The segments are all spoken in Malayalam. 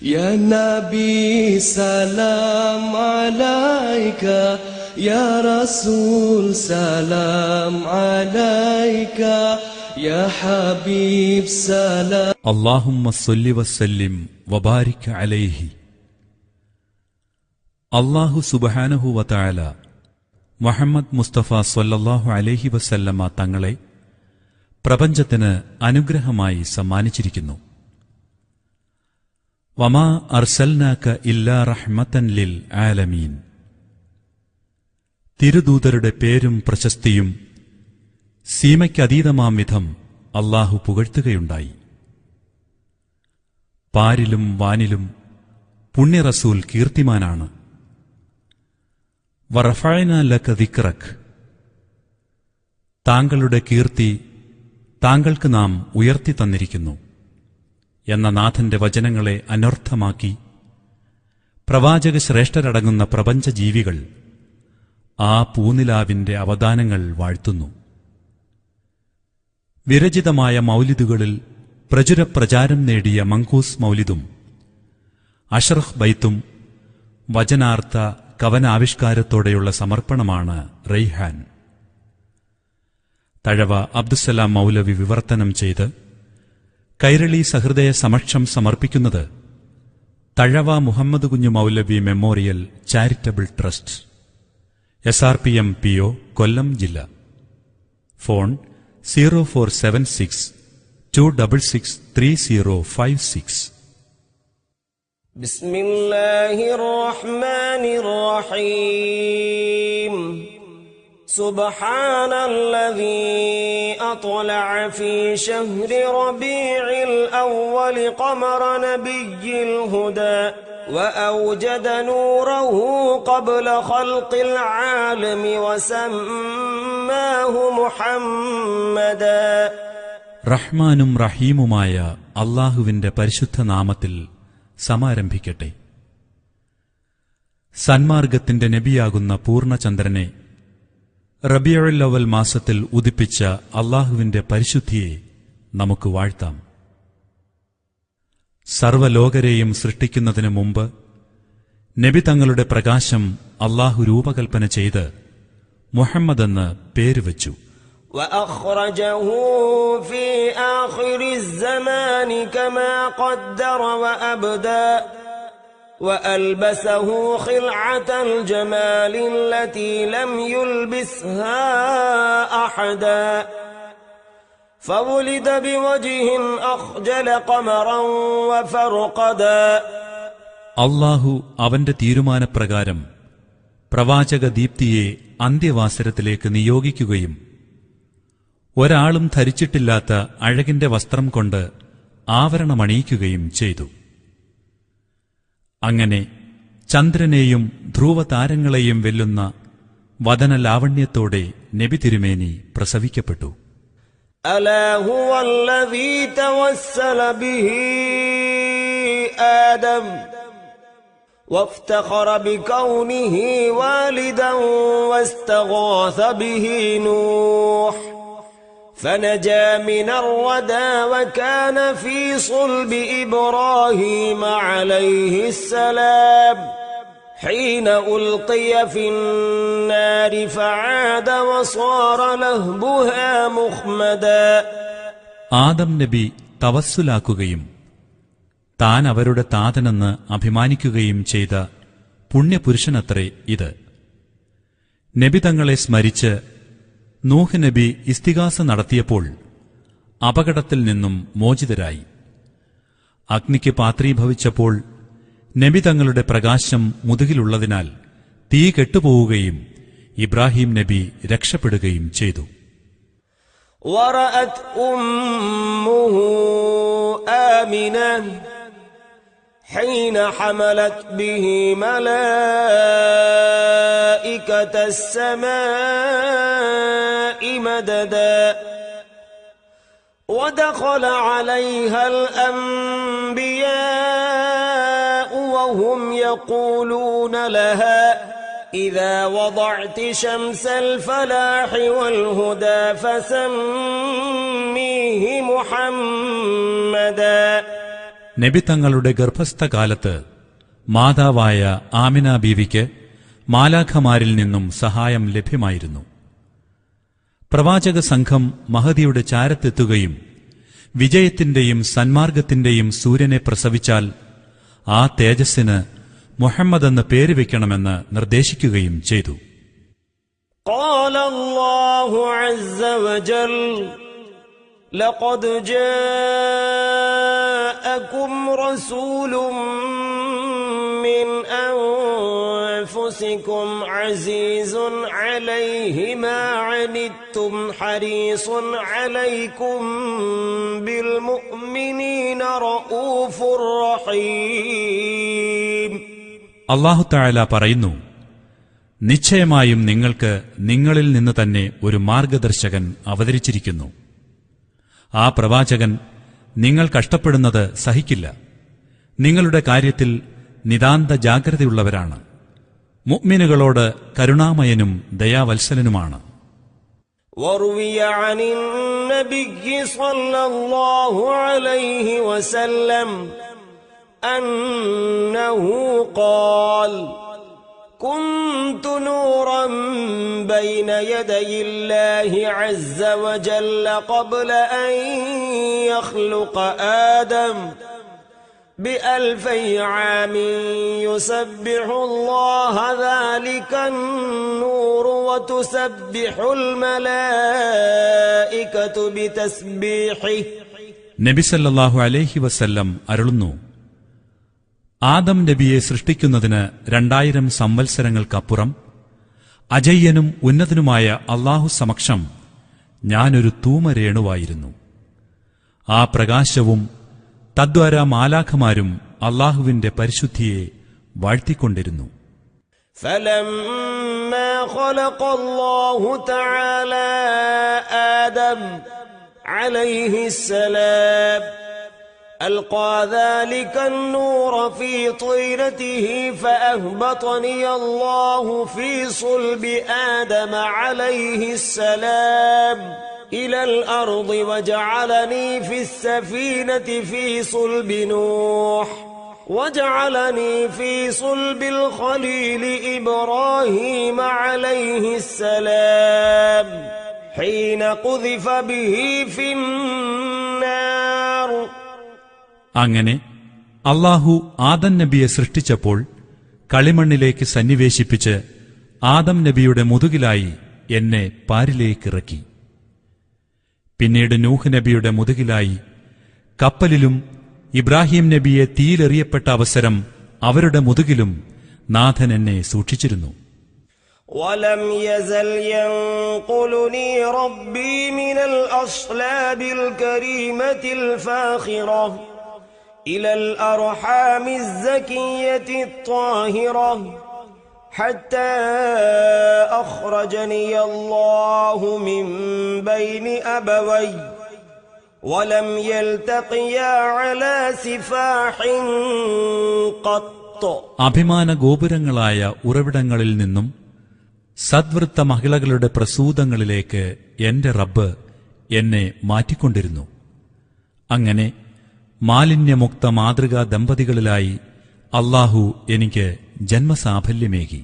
يا نبي سلام عليك يا رسول سلام عليك يا حبيب سلام. اللهم صل وسلم وبارك عليه. അല്ലാഹു സുബ്ഹാനഹു വതആല മുഹമ്മദ് മുസ്തഫ സ്വല്ലല്ലാഹു അലൈഹി വസല്ലമ തങ്ങളെ പ്രപഞ്ചത്തിന് അനുഗ്രഹമായി സമ്മാനിച്ചിരിക്കുന്നു. വമാ അർസൽനാക ഇല്ലാ റഹ്മതൻ ലിൽ ആലമീൻ. തിരുദൂതരുടെ പേരും പ്രശസ്തിയും സീമയ്ക്കതീതമാം വിധം അല്ലാഹു പുകഴ്ത്തുകയുണ്ടായി. പാരിലും വാനിലും പുണ്യറസൂൽ കീർത്തിമാനാണ്. വറഫഅനാ ലക ദിക്റക്. താങ്കളുടെ കീർത്തി താങ്കൾക്ക് നാം ഉയർത്തി തന്നിരിക്കുന്നു എന്ന നാഥന്റെ വചനങ്ങളെ അനർത്ഥമാക്കി പ്രവാചക ശ്രേഷ്ഠരടങ്ങുന്ന പ്രപഞ്ചജീവികൾ ആ പൂനിലാവിന്റെ അവദാനങ്ങൾ വാഴ്ത്തുന്നു. വിരചിതമായ മൗലിദുകളിൽ പ്രചുരപ്രചാരം നേടിയ മങ്കൂസ് മൗലിദും അഷ്റഖ് ബൈത്തും വചനാർത്ഥ കവനാവിഷ്കാരത്തോടെയുള്ള സമർപ്പണമാണ് റൈഹാൻ. തഴവ അബ്ദുസ്സലാം മൗലവി വിവർത്തനം ചെയ്ത് കൈരളി സഹൃദയ സമക്ഷം സമർപ്പിക്കുന്നത് Thazhava Muhammad Kunju Moulavi memorial charitable trust, SRPM PO, Kollam ജില്ല. ഫോൺ 0476266356. بسم الله الرحمن الرحيم. سبحان الذي أطلع في شهر ربيع الأول قمر نبي الهدى وأوجد نوره قبل خلق العالم وسماه محمدا. റഹ്മാനും റഹീമുമായ അല്ലാഹുവിന്റെ പരിശുദ്ധ നാമത്തിൽ സമാരംഭിക്കട്ടെ. സന്മാർഗത്തിന്റെ നബിയാകുന്ന പൂർണ്ണചന്ദ്രനെ റബീഉൽ അവൽ മാസത്തിൽ ഉദിപ്പിച്ച അല്ലാഹുവിന്റെ പരിശുദ്ധിയെ നമുക്ക് വാഴ്ത്താം. സർവ്വലോകരെയും സൃഷ്ടിക്കുന്നതിനു മുമ്പ് നബി തങ്ങളുടെ പ്രകാശം അല്ലാഹു രൂപകൽപ്പന ചെയ്ത് മുഹമ്മദെന്ന് പേരുവച്ചു. وأخرجه في آخر الزمان كما قدر وأبدى وألبسه خلعة الجمال التي لم يلبسها أحدا فولد بوجه أخجل قمرا وفرقدا. അല്ലാഹു അവന്റെ തീരുമാനപ്രകാരം പ്രവാചക ദീപ്തിയെ അന്ത്യവാസരത്തിലേക്ക് നിയോഗിക്കുകയും ഒരാളും ധരിച്ചിട്ടില്ലാത്ത അഴകിന്റെ വസ്ത്രം കൊണ്ട് ആവരണമണിയിക്കുകയും ചെയ്തു. അങ്ങനെ ചന്ദ്രനെയും ധ്രുവതാരങ്ങളെയും വെല്ലുന്ന വദനലാവണ്യത്തോടെ നബി തിരുമേനി പ്രസവിക്കപ്പെട്ടു. ألا هو الذي توسل به آدم وافتخر بكونه والدا واستغاث به نوح فنجا من الردى وكان في صلب إبراهيم عليه السلام حين ألقي في النار فعاد وصار لهبها مخمدا. ആദം നബി തവസ്സുലാക്കുകയും താൻ അവരുടെ താതനെന്ന് അഭിമാനിക്കുകയും ചെയ്ത പുണ്യപുരുഷനത്രേ ഇത്. നബി തങ്ങളെ സ്മരിച്ച് നൂഹ് നബി ഇസ്തിഗാസ നടത്തിയപ്പോൾ അപകടത്തിൽ നിന്നും മോചിതരായി. അഗ്നിക്ക് പാത്രീഭവിച്ചപ്പോൾ നബി തങ്ങളുടെ പ്രകാശം മുതുകിലുള്ളതിനാൽ തീ കെട്ടുപോവുകയും ഇബ്രാഹിം നബി രക്ഷപ്പെടുകയും ചെയ്തു. ورأت أمه آمنة حين حملت به ملائكة السماء مددا ودخل عليها الأنبياء وهم يقولون لها إذا وضعت شمس الفلاح والهدى فسميه محمدا. നബി തങ്ങളുടെ ഗർഭസ്ഥകാലത്ത് മാതാവായ ആമിന ബീവിക്ക് മാലാഖമാരിൽ നിന്നും സഹായം ലഭ്യമായിരുന്നു. പ്രവാചക സംഘം മഹദിയുടെ ചാരത്തെത്തുകയും വിജയത്തിന്റെയും സന്മാർഗത്തിന്റെയും സൂര്യനെ പ്രസവിച്ചാൽ ആ തേജസ്സിന് മുഹമ്മദ് എന്ന് പേര് വയ്ക്കണമെന്ന് നിർദ്ദേശിക്കുകയും ചെയ്തു. قال الله عز وجل لقد جاءكم رسول من أنفسكم عزيز عليه ما عنتم حريص عليكم بالمؤمنين رؤوف رحيم. അല്ലാഹു തആല പറയുന്നു, നിശ്ചയമായും നിങ്ങൾക്ക് നിങ്ങളിൽ നിന്ന് തന്നെ ഒരു മാർഗദർശകൻ അവതരിച്ചിരിക്കുന്നു. ആ പ്രവാചകൻ നിങ്ങൾ കഷ്ടപ്പെടുന്നത് സഹിക്കില്ല. നിങ്ങളുടെ കാര്യത്തിൽ നിതാന്ത ജാഗ്രതയുള്ളവരാണ്. മുഅ്മിനുകളോട് കരുണാമയനും ദയാവത്സലനുമാണ്. وروي عن النبي صلى الله عليه وسلم أنه قال كنت نورا بين يدي الله عز وجل قبل أن يخلق آدم ب2000 عام يسبح الله ذلك النور وتسبح الملائكة بتسبيحه. നബി സല്ലല്ലാഹു അലൈഹി വസല്ലം അരുളുന്നു, ആദം നബിയെ സൃഷ്ടിക്കുന്നതിന് 2000 സംവത്സരങ്ങൾക്കപ്പുറം അജയ്യനും ഉന്നതനുമായ അല്ലാഹു സമക്ഷം ഞാനൊരു തൂമരേണുവായിരുന്നു. ആ പ്രകാശവും തദ്വാര മാലാഖമാരും അല്ലാഹുവിന്റെ പരിശുദ്ധിയെ വാഴ്ത്തിക്കൊണ്ടിരുന്നു. فلما خلق الله تعالى آدم عليه السلام ألقى ذلك النور في طينته فأهبطني الله في صلب آدم عليه السلام إلى الأرض وجعلني في السفينة في صلب نوح وجعلني في صلب الخليل إبراهيم عليه السلام حين قذف به في النار. അങ്ങനെ അല്ലാഹു ആദം നബിയെ സൃഷ്ടിച്ചപ്പോൾ കളിമണ്ണിലേക്ക് സന്നിവേശിപ്പിച്ച് ആദം നബിയുടെ മുതുകിലായി എന്നെ പാരിലേക്കിറക്കി. പിന്നീട് നൂഹ് നബിയുടെ മുതുകിലായി കപ്പലിലും ഇബ്രാഹിം നബിയെ തീയിലെറിയപ്പെട്ട അവസരം അവരുടെ മുതുകിലും നാഥൻ എന്നെ സൂക്ഷിച്ചിരുന്നു. ولم يزل ينقلني ربي من الأصلاب الكريمة الفاخرة إلى الأرحام الزكية الطاهرة حتى أخرجني الله من بين أبوي ولم يلتقيا على سفاح قط. അഭിമാന ഗോപുരങ്ങളായ ഉറവിടങ്ങളിൽ നിന്നും സദ്വൃത്ത മഹിളകളുടെ പ്രസൂതങ്ങളിലേക്ക് എന്റെ റബ്ബ് എന്നെ മാറ്റിക്കൊണ്ടിരുന്നു. അങ്ങനെ മാലിന്യമുക്ത മാതൃകാ ദമ്പതികളിലായി അല്ലാഹു എനിക്ക് ജന്മസാഫല്യമേകി.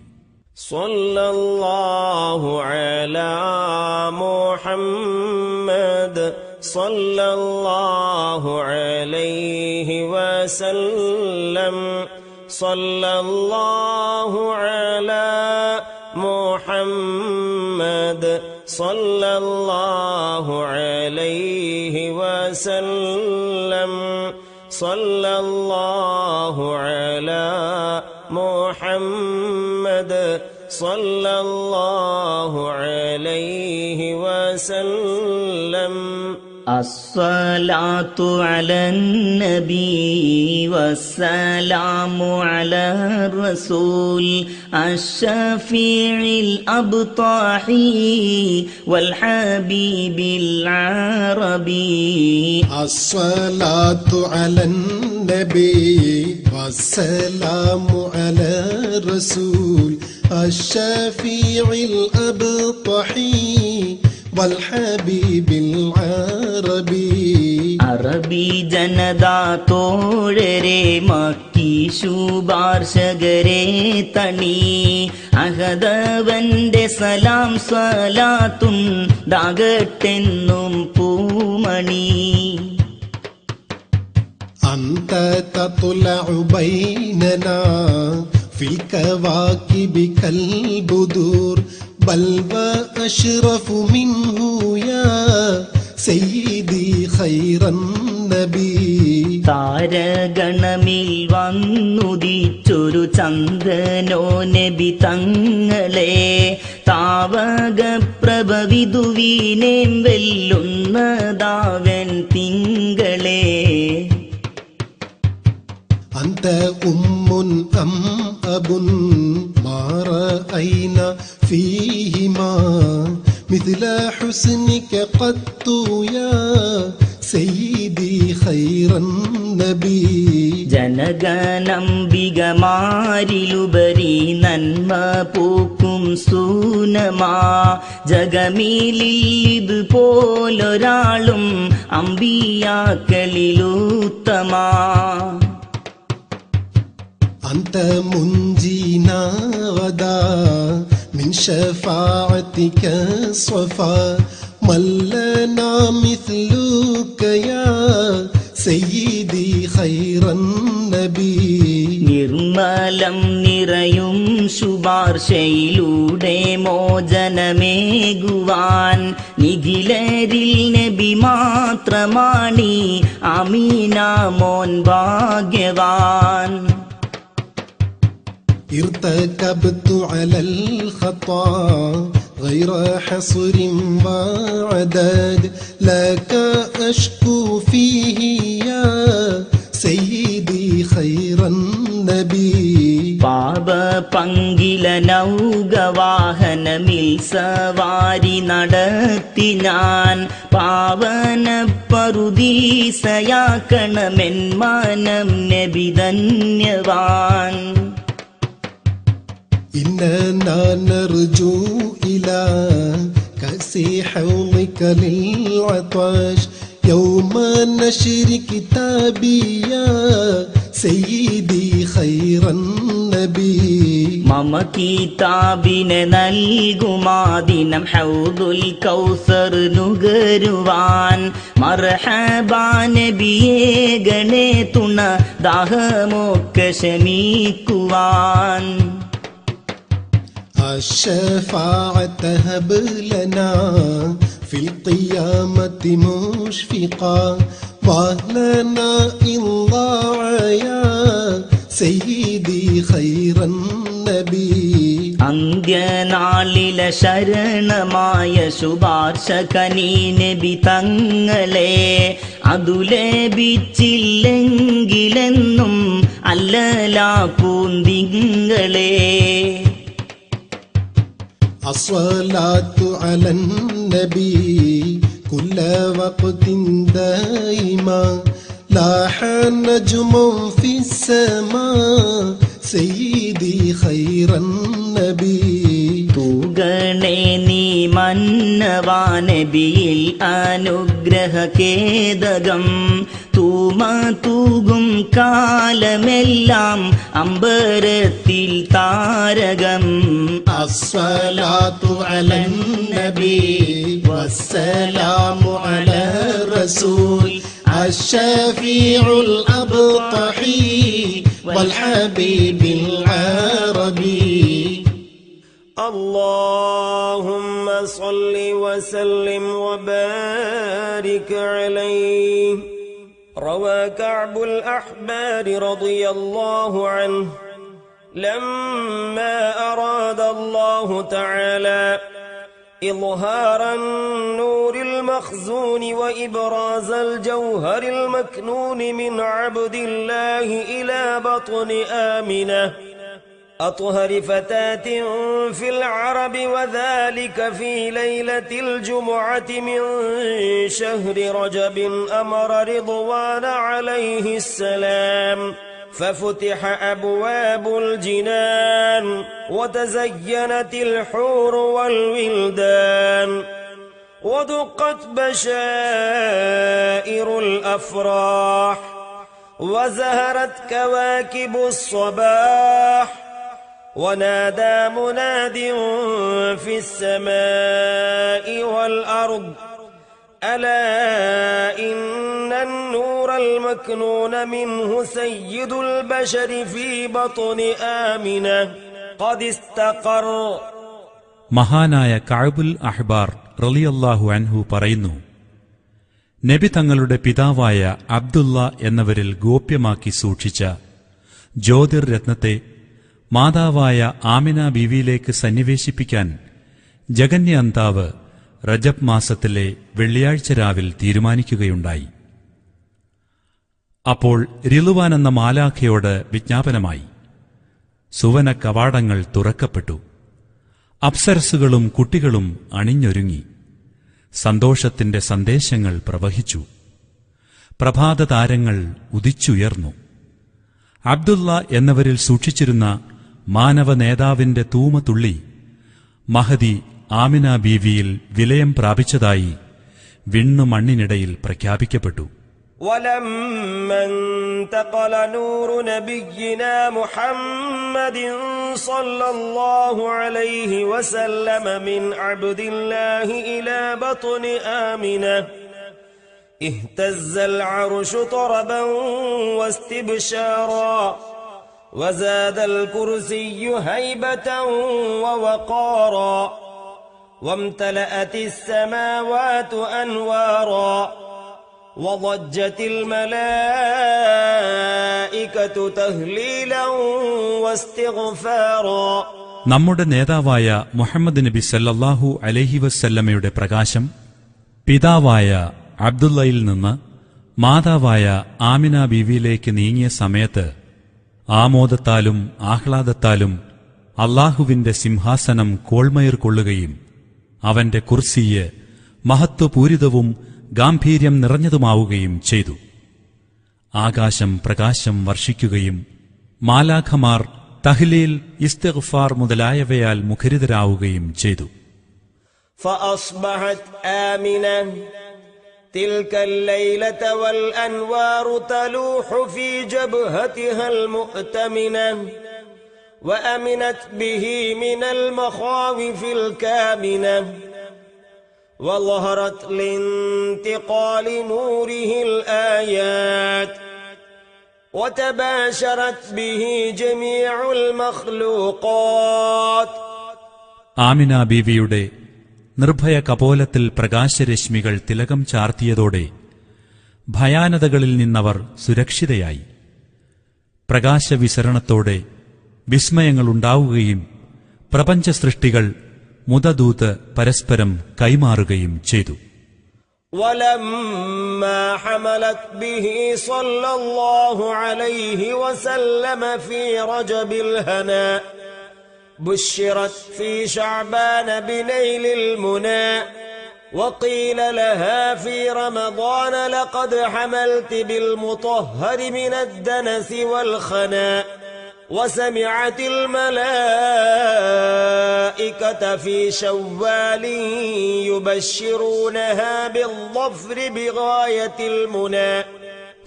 സല്ലല്ലാഹു അലാ മുഹമ്മദ് സല്ലല്ലാഹു അലൈഹി വസല്ലം സല്ലല്ലാഹു അലാ മുഹമ്മദ് സല്ലല്ലാഹു അലൈഹി വസല്ലം സല്ലല്ലാഹു അലാ മുഹമ്മദ് സല്ലല്ലാഹു അലൈഹി വസല്ലം. الصلاة على النبي والسلام على الرسول الشفيع الأبطحي والحبيب العربي. الصلاة على النبي والسلام على الرسول الشفيع الأبطحي والحبيب العربي. അറബി ജനതാ തോഴരെ മക്കി ശുപാർശകരെ തണി അഹദവന്റെ സലാം സ്വലാത്തും ദാകട്ടെന്നും പൂമണി. أنت تطلع بيننا في الكواكب كالبدور بل وأشرف منه يا سيدي خير النبي. താരഗണമിൽ വന്നുദിച്ചൊരു ചന്ദനോ നബി തങ്ങളെ താവക പ്രഭവിതുവീനേം വെല്ലുന്നതാവൻ തിങ്കളെ. أنت أم أم أب ما رأينا فيهما مثل حسنك قط يا سيدي خير النبي. ജനഗണംബികമാരിലുപരി നന്മ പൂക്കും സൂനമാ ജഗമീലിത് പോലൊരാളും അമ്പിയാക്കളിലുത്തമാ. أنت منجينا غدا من شفاعتك الصفا من لنا مثلك يا سيدي خير النبي. നിർമ്മലം നിറയും ശുപാർശയിലൂടെ മോചനമേകുവാൻ നിഖിലരിൽ നബി മാത്രമാണി അമീന മോൻ ഭാഗ്യവാൻ. ارتكبت على الخطا غير حصر وعداد لك أشكو فيه يا سيدي خير النبي. പാപ പങ്കില നൗകവാഹനമിൽ സവാരി നടത്തി ഞാൻ പാവന പറുദീസയാക്കണമെൻ മാനം നബി ധന്യവാൻ. إننا نرجو إلى كأس حوضك للعطاش يوم نشر كتابي يا سيدي خير النبي. മമ കിതാബിനെ നൽകുമാദിനം ഹൗദുൽ കൗസർ നുകരുവാൻ മർഹബാ നബിയേ ഗണേ തുണ ദാഹമൊക്കെ ശമിക്കുവാൻ. الشفاعة هب لنا في القيامة مشفقا واهلنا إن ضاع يا سيدي خير النبي. അന്ത്യനാളിലെ ശരണമായ ശുപാർശ കനി നബി തങ്ങളെ അതു ലഭിച്ചില്ലെങ്കിലെന്നും അല്ലലാ പൂന്തിങ്ങളെ. الصلاة على النبي كل وقت دائما لاح نجم في السماء سيدي خير النبي. തൂകണേ നീ മന്നവാ നബിയിൽ അനുഗ്രഹ കേദകം തൂമ തൂകും കാലമെല്ലാം അമ്പരത്തിൽ താരകം. الصلاة على النبي والسلام على الرسول الشفيع الأبطحي والحبيب العربي. اللهم صل وسلم وبارك عليه. روى كعب الأحبار رضي الله عنه لما أراد الله تعالى إظهار النور المخزون وإبراز الجوهر المكنون من عبد الله إلى بطن آمنة أطهر فتاة في العرب وذلك في ليلة الجمعة من شهر رجب أمر رضوان عليه السلام ففتح أبواب الجنان وتزينت الحور والولدان ودقت بشائر الأفراح وزهرت كواكب الصباح ونادى مناد في السماء والأرض ألا إن النور المكنون منه سيد البشر في بطن آمنة قد استقر. മഹാനായ കഅബുൽ അഹ്ബാർ റളിയല്ലാഹു അൻഹു പറയുന്നു, നബി തങ്ങളുടെ പിതാവായ അബ്ദുള്ള എന്നവരിൽ ഗോപ്യമാക്കി സൂക്ഷിച്ച ജ്യോതിർരത്നത്തെ മാതാവായ ആമിന ബീവിയിലേക്ക് സന്നിവേശിപ്പിക്കാൻ ജഗന്യ അന്താവ് റജബ് മാസത്തിലെ വെള്ളിയാഴ്ച രാവിൽ തീരുമാനിക്കുകയുണ്ടായി. അപ്പോൾ റിളുവാൻ എന്ന മാലാഖയോട് വിജ്ഞാപനമായി. സുവന കവാടങ്ങൾ തുറക്കപ്പെട്ടു. അപ്സരസുകളും കുട്ടികളും അണിഞ്ഞൊരുങ്ങി. സന്തോഷത്തിന്റെ സന്ദേശങ്ങൾ പ്രവഹിച്ചു. പ്രഭാതതാരങ്ങൾ ഉദിച്ചുയർന്നു. അബ്ദുള്ള എന്നവരിൽ സൂക്ഷിച്ചിരുന്ന മാനവ നേതാവിന്റെ തൂമതുള്ളി മഹദി ആമിന ബീവിയിൽ വിലയം പ്രാപിച്ചതായി വിണ്ണുമണ്ണിനിടയിൽ പ്രഖ്യാപിക്കപ്പെട്ടു. ولما انتقل نور نبينا محمد صلى الله عليه وسلم من عبد الله إلى بطن آمنة اهتز العرش طربا واستبشارا وزاد الكرسي هيبة ووقارا وامتلأت السماوات أنوارا وضجت الملائكة تهليلا واستغفارا. നമ്മുടെ നേതാവായ മുഹമ്മദ് നബി സല്ലല്ലാഹു അലൈഹി വസല്ലമയുടെ പ്രകാശം പിതാവായ അബ്ദുള്ളയിൽ നിന്ന് മാതാവായ ആമിന ബീവിയിലേക്ക് നീങ്ങിയ സമയത്ത് ആമോദത്താലും ആഹ്ലാദത്താലും അല്ലാഹുവിന്റെ സിംഹാസനം കോൾമയിർ കൊള്ളുകയും അവന്റെ കുർസിയ് മഹത്വപൂരിതവും ഗാംഭീര്യം നിറഞ്ഞതുമാവുകയും ചെയ്തു. ആകാശം പ്രകാശം വർഷിക്കുകയും മാലാഖമാർ തഹ്ലീൽ, ഇസ്തിഗ്ഫാർ മുതലായവയാൽ മുഖരിതരാവുകയും ചെയ്തു. فأصبحت آمنة تلك الليلة والأنوار تلوح في جبهتها المؤتمنة وأمنت به من المخاوف الكامنة وظهرت لانتقال نوره الآيات وتباشرت به جميع المخلوقات. ആമിന ബീവിയുടെ നിർഭയ കപോലത്തിൽ പ്രകാശരശ്മികൾ തിലകം ചാർത്തിയതോടെ ഭയാനതകളിൽ നിന്നവർ സുരക്ഷിതയായി. പ്രകാശവിസരണത്തോടെ വിസ്മയങ്ങളുണ്ടാവുകയും പ്രപഞ്ച സൃഷ്ടികൾ മുദദൂത് പരസ്പരം കൈമാറുകയും ചെയ്തു. ولما حملت به صلى الله عليه وسلم في رجب الهنا بشرت في شعبان بنيل المنى وقيل لها في رمضان لقد حملت بالمطهر من الدنس والخنا وسمعت الملائكة في شوال يبشرونها بالظفر بغاية المنى.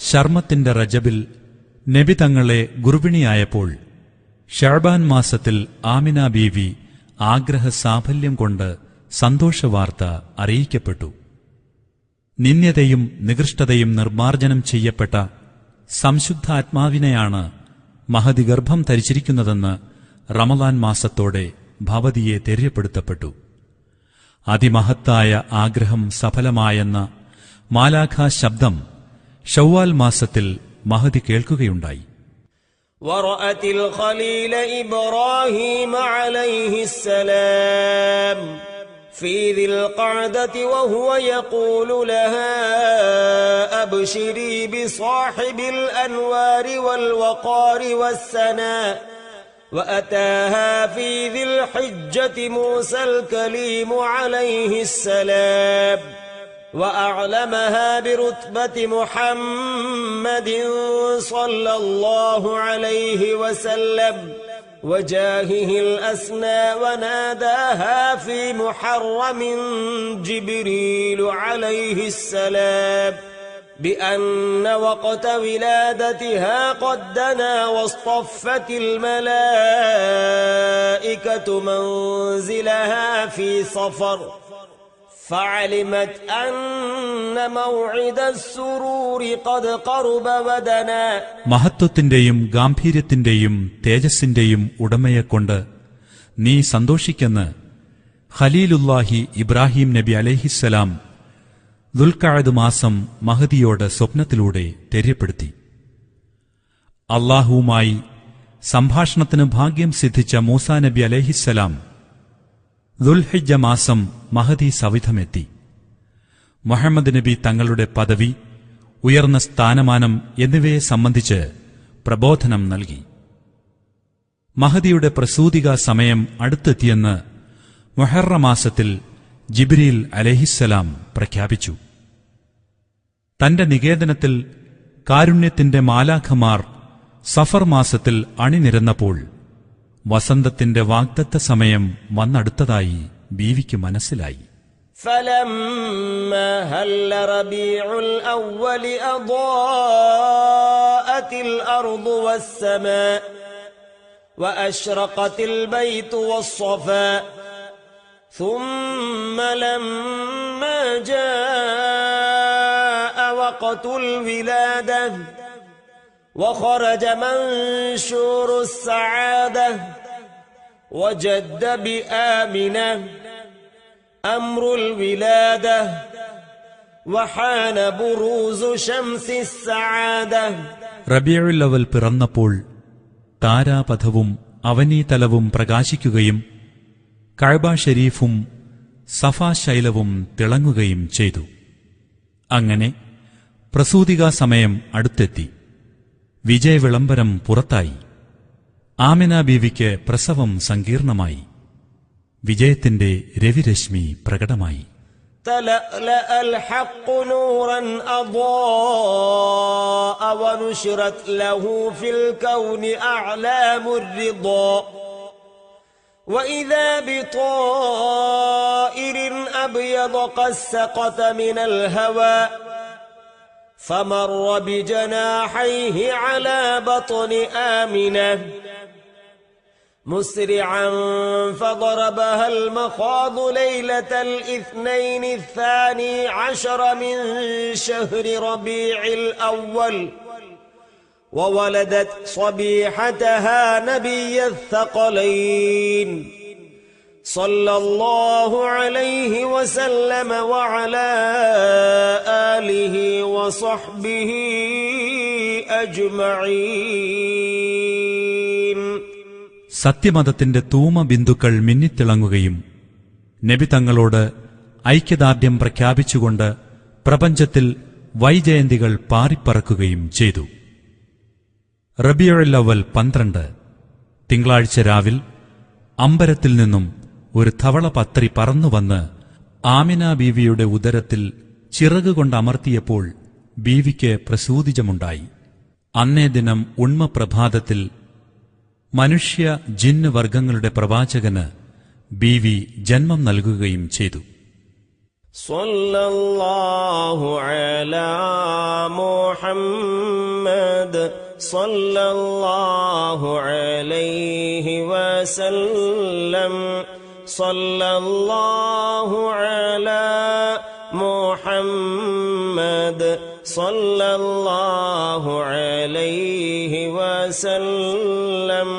ശർമ്മത്തിന്റെ റജബിൽ നബി തങ്ങളെ ഗർഭിണിയായപ്പോൾ ശഅബാൻ മാസത്തിൽ ആമിന ബീവി ആഗ്രഹ സാഫല്യം കൊണ്ട് സന്തോഷവാർത്ത അറിയിക്കപ്പെട്ടു. നിന്ദ്യതയും നികൃഷ്ടതയും നിർമ്മാർജ്ജനം ചെയ്യപ്പെട്ട സംശുദ്ധാത്മാവിനെയാണ് മഹദി ഗർഭം ധരിച്ചിരിക്കുന്നതെന്ന് റമളാൻ മാസത്തോടെ ഭവതിയെ തെര്യപ്പെടുത്തപ്പെട്ടു. അതിമഹത്തായ ആഗ്രഹം സഫലമായെന്ന മാലാഖാ ശബ്ദം ശവ്വാൽ മാസത്തിൽ മഹദി കേൾക്കുകയുണ്ടായി. ورأت الخليل إبراهيم عليه السلام في ذي القعدة وهو يقول لها أبشري بصاحب الأنوار والوقار والسناء. وأتاها في ذي الحجة موسى الكليم عليه السلام وأعلمها برتبة محمد صلى الله عليه وسلم وجاهه الأسنى وناداها في محرم جبريل عليه السلام بأن وقت ولادتها قد دنا واصطفت الملائكة منزلها في صفر فعلمت أن موعد السرور قد قرب ودنا. മഹത്വത്തിന്റെയും ഗാംഭീര്യത്തിന്റെയും തേജസ്സിന്റെയും ഉടമയെക്കൊണ്ട് നീ സന്തോഷിക്കെന്ന് ഖലീലുല്ലാഹി ഇബ്രാഹിം നബി അലൈഹിസ്സലാം ദുൽഖഅദ് മാസം മഹദിയോട് സ്വപ്നത്തിലൂടെ തെര്യപ്പെടുത്തി. അല്ലാഹുവുമായി സംഭാഷണത്തിന് ഭാഗ്യം സിദ്ധിച്ച മൂസാ നബി അലൈഹിസ്സലാം ദുൽഹിജ്ജ മാസം മഹദി സവിധമെത്തി. മുഹമ്മദ് നബി തങ്ങളുടെ പദവി, ഉയർന്ന സ്ഥാനമാനം എന്നിവയെ സംബന്ധിച്ച് പ്രബോധനം നൽകി. മഹദിയുടെ പ്രസൂതിക സമയം അടുത്തെത്തിയെന്ന് മുഹറം മാസത്തിൽ ജിബ്രീൽ അലൈഹിസ്സലാം പ്രഖ്യാപിച്ചു. തന്റെ നികേതനത്തിൽ കാരുണ്യത്തിന്റെ മാലാഖമാർ സഫർ മാസത്തിൽ അണിനിരന്നപ്പോൾ വസന്തത്തിന്റെ വാഗ്ദത്ത സമയം വന്നടുത്തതായി ബീവിക്ക് മനസ്സിലായി. فلما هل ربيع الأول أضاءت الأرض والسماء وأشرقت البيت والصفا ثم لما جاء وقت الولادة وخرج منشور السعادة وجد بآمنة أمر الولادة وحان بروز شمس السعادة. റബീഉൽ അവൽ പിറന്നപ്പോൾ താരാപഥവും അവനീതലവും പ്രകാശിക്കുകയും കഅബ ഷരീഫും സഫാ ശൈലവും തിളങ്ങുകയും ചെയ്തു. അങ്ങനെ പ്രസൂതികാ സമയം അടുത്തെത്തി. വിജയവിളംബരം പുറത്തായി. ആമിന ബീവിക്ക് പ്രസവം സങ്കീർണമായി. വിജയത്തിന്റെ രവിരശ്മി പ്രകടമായി. تلألأ الحق نورا أضاء ونشرت له في الكون أعلام الرضا وإذا بطائر أبيض قد سقط من الهواء فمر بجناحيه على بطن آمنة مسرعا فضربها المخاض ليلة الاثنين الثاني عشر من شهر ربيع الأول وولدت صبيحتها نبي الثقلين صلى الله عليه وسلم وعلى آله وصحبه أجمعين. സത്യമതത്തിന്റെ തൂമ ബിന്ദുക്കൾ മിന്നിത്തിളങ്ങുകയും നബി തങ്ങളോട് ഐക്യദാർഢ്യം പ്രഖ്യാപിച്ചുകൊണ്ട് പ്രപഞ്ചത്തിൽ വൈജയന്തികൾ പാറിപ്പറക്കുകയും ചെയ്തു. റബീഉൽ അവൽ 12 തിങ്കളാഴ്ച രാവിൽ അമ്പരത്തിൽ നിന്നും ഒരു ധവളപത്രി പറന്നുവന്ന് ആമിന ബീവിയുടെ ഉദരത്തിൽ ചിറകുകൊണ്ടമർത്തിയപ്പോൾ ബീവിക്ക് പ്രസൂതിജമുണ്ടായി. അന്നേ ദിനം ഉണ്മപ്രഭാതത്തിൽ മനുഷ്യ ജിന്ന് വർഗങ്ങളുടെ പ്രവാചകന് ബീവി ജന്മം നൽകുകയും ചെയ്തു. സല്ലല്ലാഹു അലാ മുഹമ്മദ് സല്ലല്ലാഹു അലൈഹി വസല്ലം സല്ലല്ലാഹു അലാ മുഹമ്മദ് സല്ലല്ലാഹു അലൈഹി വസല്ലം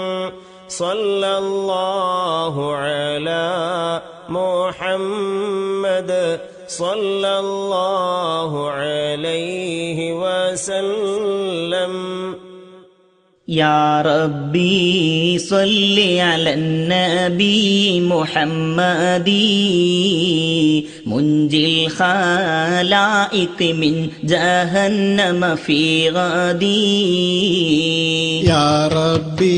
സല്ലല്ലാഹു അലാ മുഹമ്മദ് സല്ലല്ലാഹു അലൈഹി വസല്ലം. യാ റബ്ബി സ്വല്ലി അലന്നബി മുഹമ്മദി മുൻജിൽ ഖലായിഖ് മിൻ ജഹന്നമ ഫീ ഗദി. യാ റബ്ബി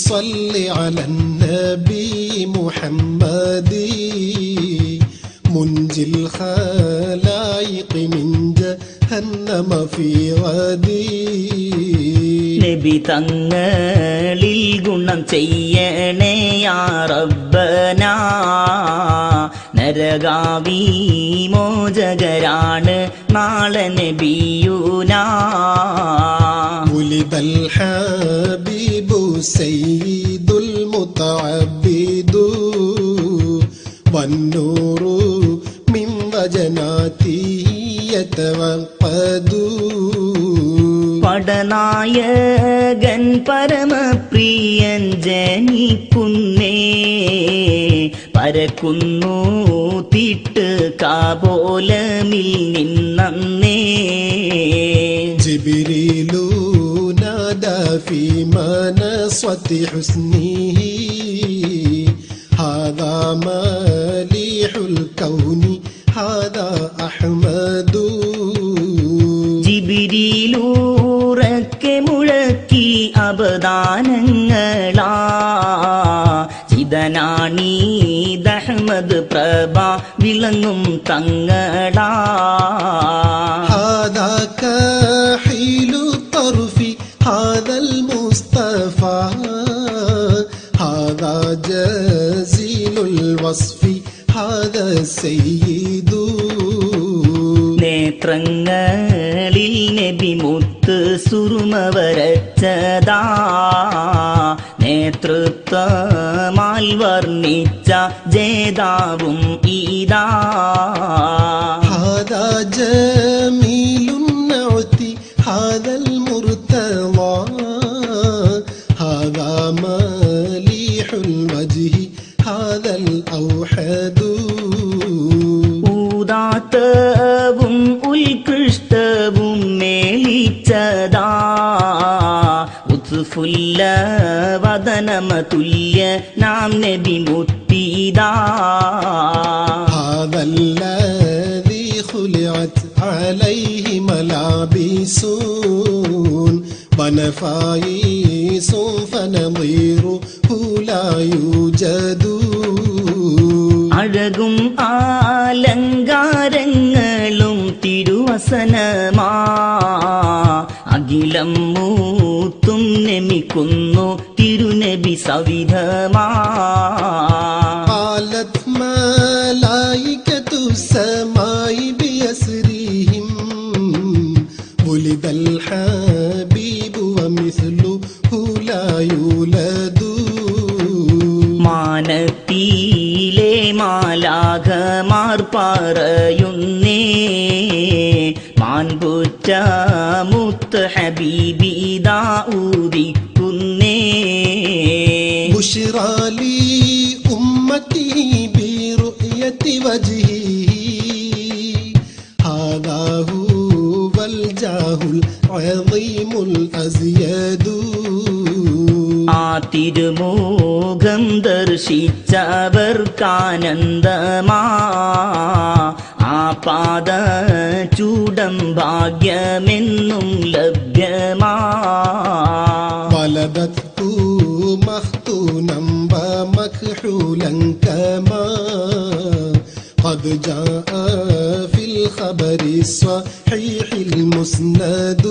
സ്വല്ലി അലന്നബി മുഹമ്മദി മുൻജിൽ ഖലായിഖ് മിൻ ജഹന്നമ ഫീ ഗദി. നബി തങ്ങളിൽ ഗുണം ചെയ്യണേ യാ റബ്ബനാ. നരകാവി മോചകരാണ് നാളെ നബിയൂനാ. ولد الحبيب سيد المتعبد والنور من وجناته يتوقد. പടനായകൻ പരമപ്രിയൻ ജനിക്കുന്നേ, പരക്കുന്നു തിട്ട് കാബോലമിൽ നിന്നേ. ജിബ്രീലു നാദാ ഫീ മനസ്വതി ഹുസ്നിഹി ഹാദാ മലീഹുൽ കൗനി ഹാദാ അഹ്മദു. ജിബ്രീലൂറക്കെ മുഴക്കി അബദാനങ്ങളാ, ചിതനാണീദഹ്മദ് പ്രഭ വിളങ്ങും തങ്ങളാ. ഹാദാ കഹീലു തർഫി ഹാദൽ മുസ്തഫ ഹാദാ ജസീലുൽ വസ്ഫി ഹാദാ സയ്യിദു. നേത്രങ്ങളിൽ നബി മുത്ത് സുറുമ വരച്ചതാ, നേതൃത്വമാൽ വർണ്ണിച്ച ജേതാവും ഈദാ. ഹാദാ ജമീലുൻ നഅതി ഹാദൽ മുർതള ഹാദാ മലീഹുൽ വജ്ഹി ഹാദൽ ഔഹദു. ഊദാത്തവും ഉത്കൃഷ്ടവും മേളിച്ചതാ, ഉത്ഫുല്ല വദനമതുല്യ നാം നബി മുത്തീദാ. ഹാദല്ലദീ ഖുലിഅത് അലൈഹി മലാബിസുൻ വനഫായിസുൻ ഫനദീറുഹു ലാ യൂജദു. അഴകും ആലങ്കാരങ്ങളും തിരുവസനമാ, അഖിലം മൂത്തും നമിക്കുന്നു തിരുനബി സവിധമാ. قالت ملائكة السماء بأسرهم ولد الحبيب ومثله لا يولد. മാനത്തിലെ മാലാഖമാർ പറയുന്നേ, മാൻപുറ്റ മുത്ത് ഹബീബിദാ ഊദിക്കുന്നേ. بشرى لي أمتي برؤية وجهه هذا هو الجاه العظيم الأزيد. ആ തിരുമുഖം ദർശിച്ചവർക്കാനന്ദമാ, ആ പാദ ചൂടം ഭാഗ്യമെന്നും ലഭ്യമാ. ولدته مختونا ومكحولا كما قد جاء في الخبر الصحيح المسند.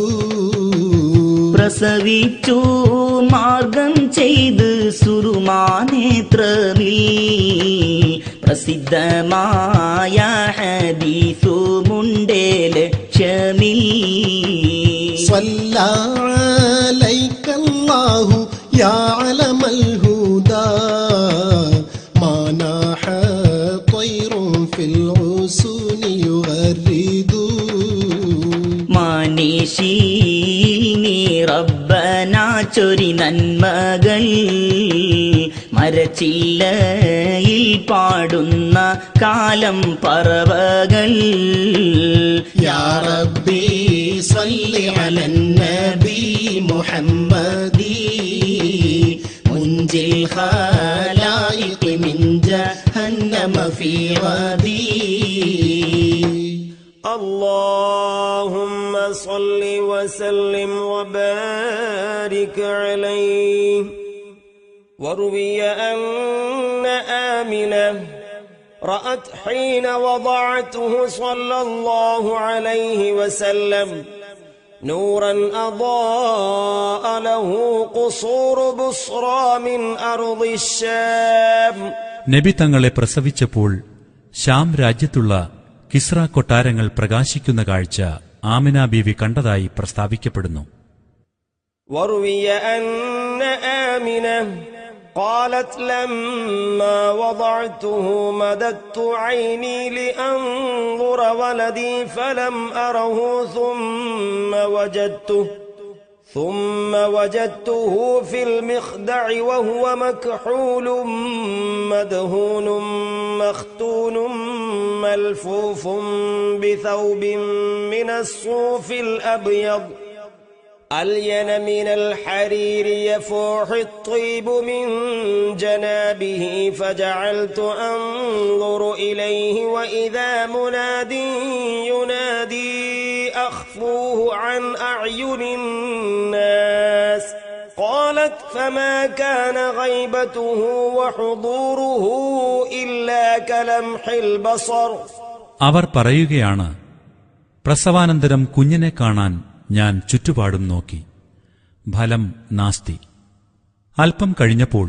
പ്രസവിച്ചു മാർഗം ചെയ്ത് സുറുമാനേത്രമിൽ, പ്രസിദ്ധമായ ഹദീസുമുണ്ടേ ലക്ഷ്യമിൽ. صلى عليك الله يا علم الهدى ما ناح طير في الغصون يغرد. മാനീശീൽ നീ റബ്ബന ചൊരി നന്മകൾ, മരച്ചില്ലയിൽ പാടുന്ന കാലം പറവകൾ. يا ربي صل على النبي محمد منجي الخلائق من جهنم في غدي. اللهم صل وسلم وبارك عليه. وروي أن آمنة رأت حين وضعته صلى الله عليه وسلم نورا أضاء له قصور بصرى من أرض الشام. നബി തങ്ങളെ പ്രസവിച്ചപ്പോൾ ഷാം രാജ്യത്തുള്ള കിസ്ര കൊട്ടാരങ്ങൾ പ്രകാശിക്കുന്ന കാഴ്ച ആമിന ബീവി കണ്ടതായി പ്രസ്താവിക്കപ്പെടുന്നു. وروي أن آمنة قالت لما وضعته مددت عيني لأنظر ولدي فلم أره ثم وجدته في المخدع وهو مكحول مدهون مختون ملفوف بثوب من الصوف الأبيض ألين من الحرير يفوح الطيب من جنابه فجعلت أنظر إليه وإذا مناد ينادي أخفوه عن أعين الناس. قالت فما كان غيبته وحضوره إلا كلمح البصر. അവർ പറയുകയാണ്, പ്രസവാനന്തരം കുഞ്ഞിനെ കാണാൻ ഞാൻ ചുറ്റുപാടും നോക്കി. ഫലം നാസ്തി. അല്പം കഴിഞ്ഞപ്പോൾ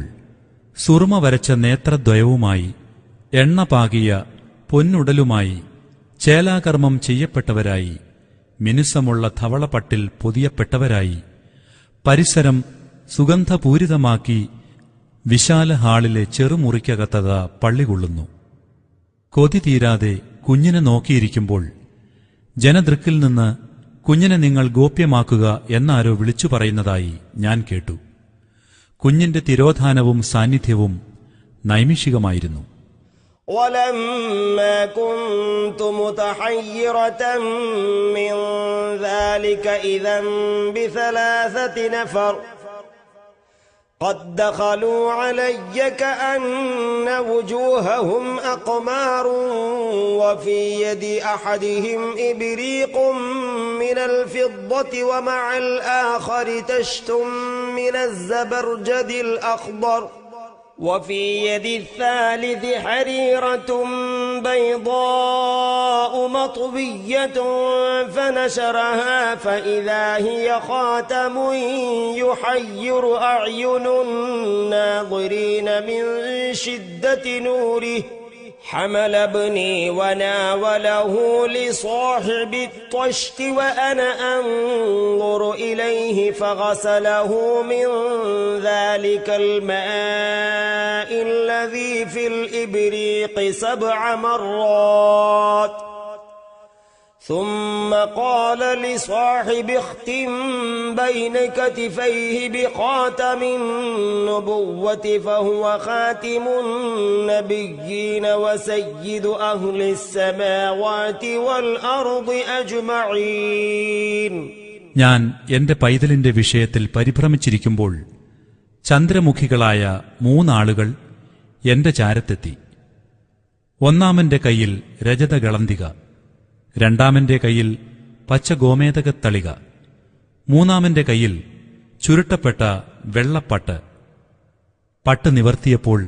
സുറുമ വരച്ച നേത്രദ്വയവുമായി എണ്ണ പാകിയ പൊന്നുടലുമായി ചേലാകർമ്മം ചെയ്യപ്പെട്ടവരായി മിനുസമുള്ള ധവളപ്പട്ടിൽ പൊതിയപ്പെട്ടവരായി പരിസരം സുഗന്ധപൂരിതമാക്കി വിശാല ഹാളിലെ ചെറുമുറിക്കകത്തത പള്ളികൊള്ളുന്നു. കൊതി തീരാതെ കുഞ്ഞിനെ നോക്കിയിരിക്കുമ്പോൾ ജനദൃക്കിൽ നിന്ന് കുഞ്ഞിനെ നിങ്ങൾ ഗോപ്യമാക്കുക എന്നാരോ വിളിച്ചു പറയുന്നതായി ഞാൻ കേട്ടു. കുഞ്ഞിന്റെ തിരോധാനവും സാന്നിധ്യവും നൈമിഷികമായിരുന്നു. ولما كنت متحيرة من ذلك إذا بثلاثة نفر قد دخلوا علي كأن وجوههم أقمار وفي يد أحدهم إبريق من الفضة ومع الآخر تشت من الزبرجد الأخضر وفي يد الثالث حريرة بيضاء مطبية فنشرها فإذا هي خاتم يحير أعين الناظرين من شدة نوره. حمل ابني وناوله لصاحب الطشت وأنا أنظر إليه فغسله من ذلك الماء الذي في الإبريق 7 مرات ثم قال لصاحب اختم بين كتفيه بخاتم النبوة فهو خاتم النبيين وسيد أهل السماوات والأرض أجمعين. ഞാൻ എന്റെ പൈതലിന്റെ വിഷയത്തിൽ പരിഭ്രമിച്ചിരിക്കുമ്പോൾ ചന്ദ്രമുഖികളായ 3 ആളുകൾ എന്റെ ചാരത്തെത്തി. ഒന്നാമന്റെ കയ്യിൽ രജതഗളന്തിക, രണ്ടാമന്റെ കയ്യിൽ പച്ച ഗോമേതകത്തളിക, മൂന്നാമന്റെ കയ്യിൽ ചുരുട്ടപ്പെട്ട വെള്ളപ്പട്ട്. പട്ട് നിവർത്തിയപ്പോൾ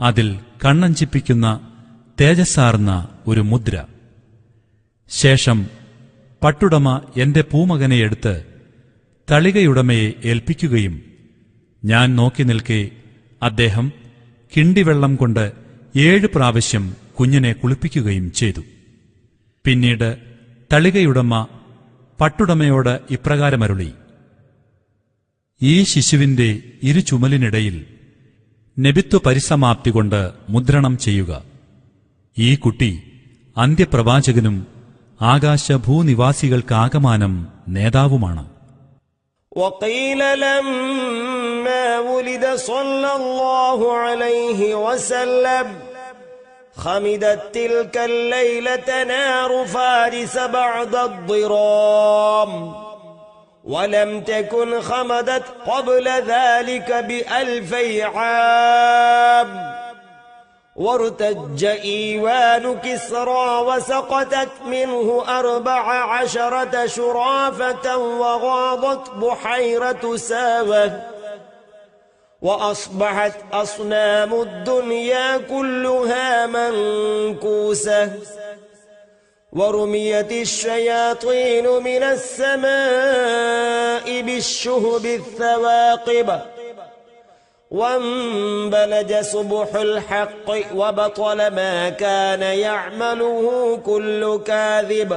അതിൽ കണ്ണഞ്ചിപ്പിക്കുന്ന തേജസ്സാർന്ന ഒരു മുദ്ര. ശേഷം പട്ടുടമ എന്റെ പൂമകനെ എടുത്ത് തളികയുടമയെ ഏൽപ്പിക്കുകയും ഞാൻ നോക്കി നിൽക്കെ അദ്ദേഹം കിണ്ടിവെള്ളം കൊണ്ട് 7 പ്രാവശ്യം കുഞ്ഞിനെ കുളിപ്പിക്കുകയും ചെയ്തു. പിന്നീട് തളികയുടമ പട്ടുടമയോട് ഇപ്രകാരമരുളി: ഈ ശിശുവിന്റെ ഇരുചുമലിനിടയിൽ നബിത്വ പരിസമാപ്തി കൊണ്ട് മുദ്രണം ചെയ്യുക. ഈ കുട്ടി അന്ത്യപ്രവാചകനും ആകാശഭൂനിവാസികൾക്കാകമാനം നേതാവുമാണ്. وقيل لما ولد صلى الله عليه وسلم خمدت تلك الليلة نار فارس بعد الضرام ولم تكن خمدت قبل ذلك ب1000 عام وارتج إيوان كسرى وسقطت منه 14 شرافة وغاضت بحيرة ساوة وأصبحت أصنام الدنيا كلها منكوسة ورميت الشياطين من السماء بالشهب الثواقب وانبلج صبح الحق وبطل ما كان يعمله كل كاذب.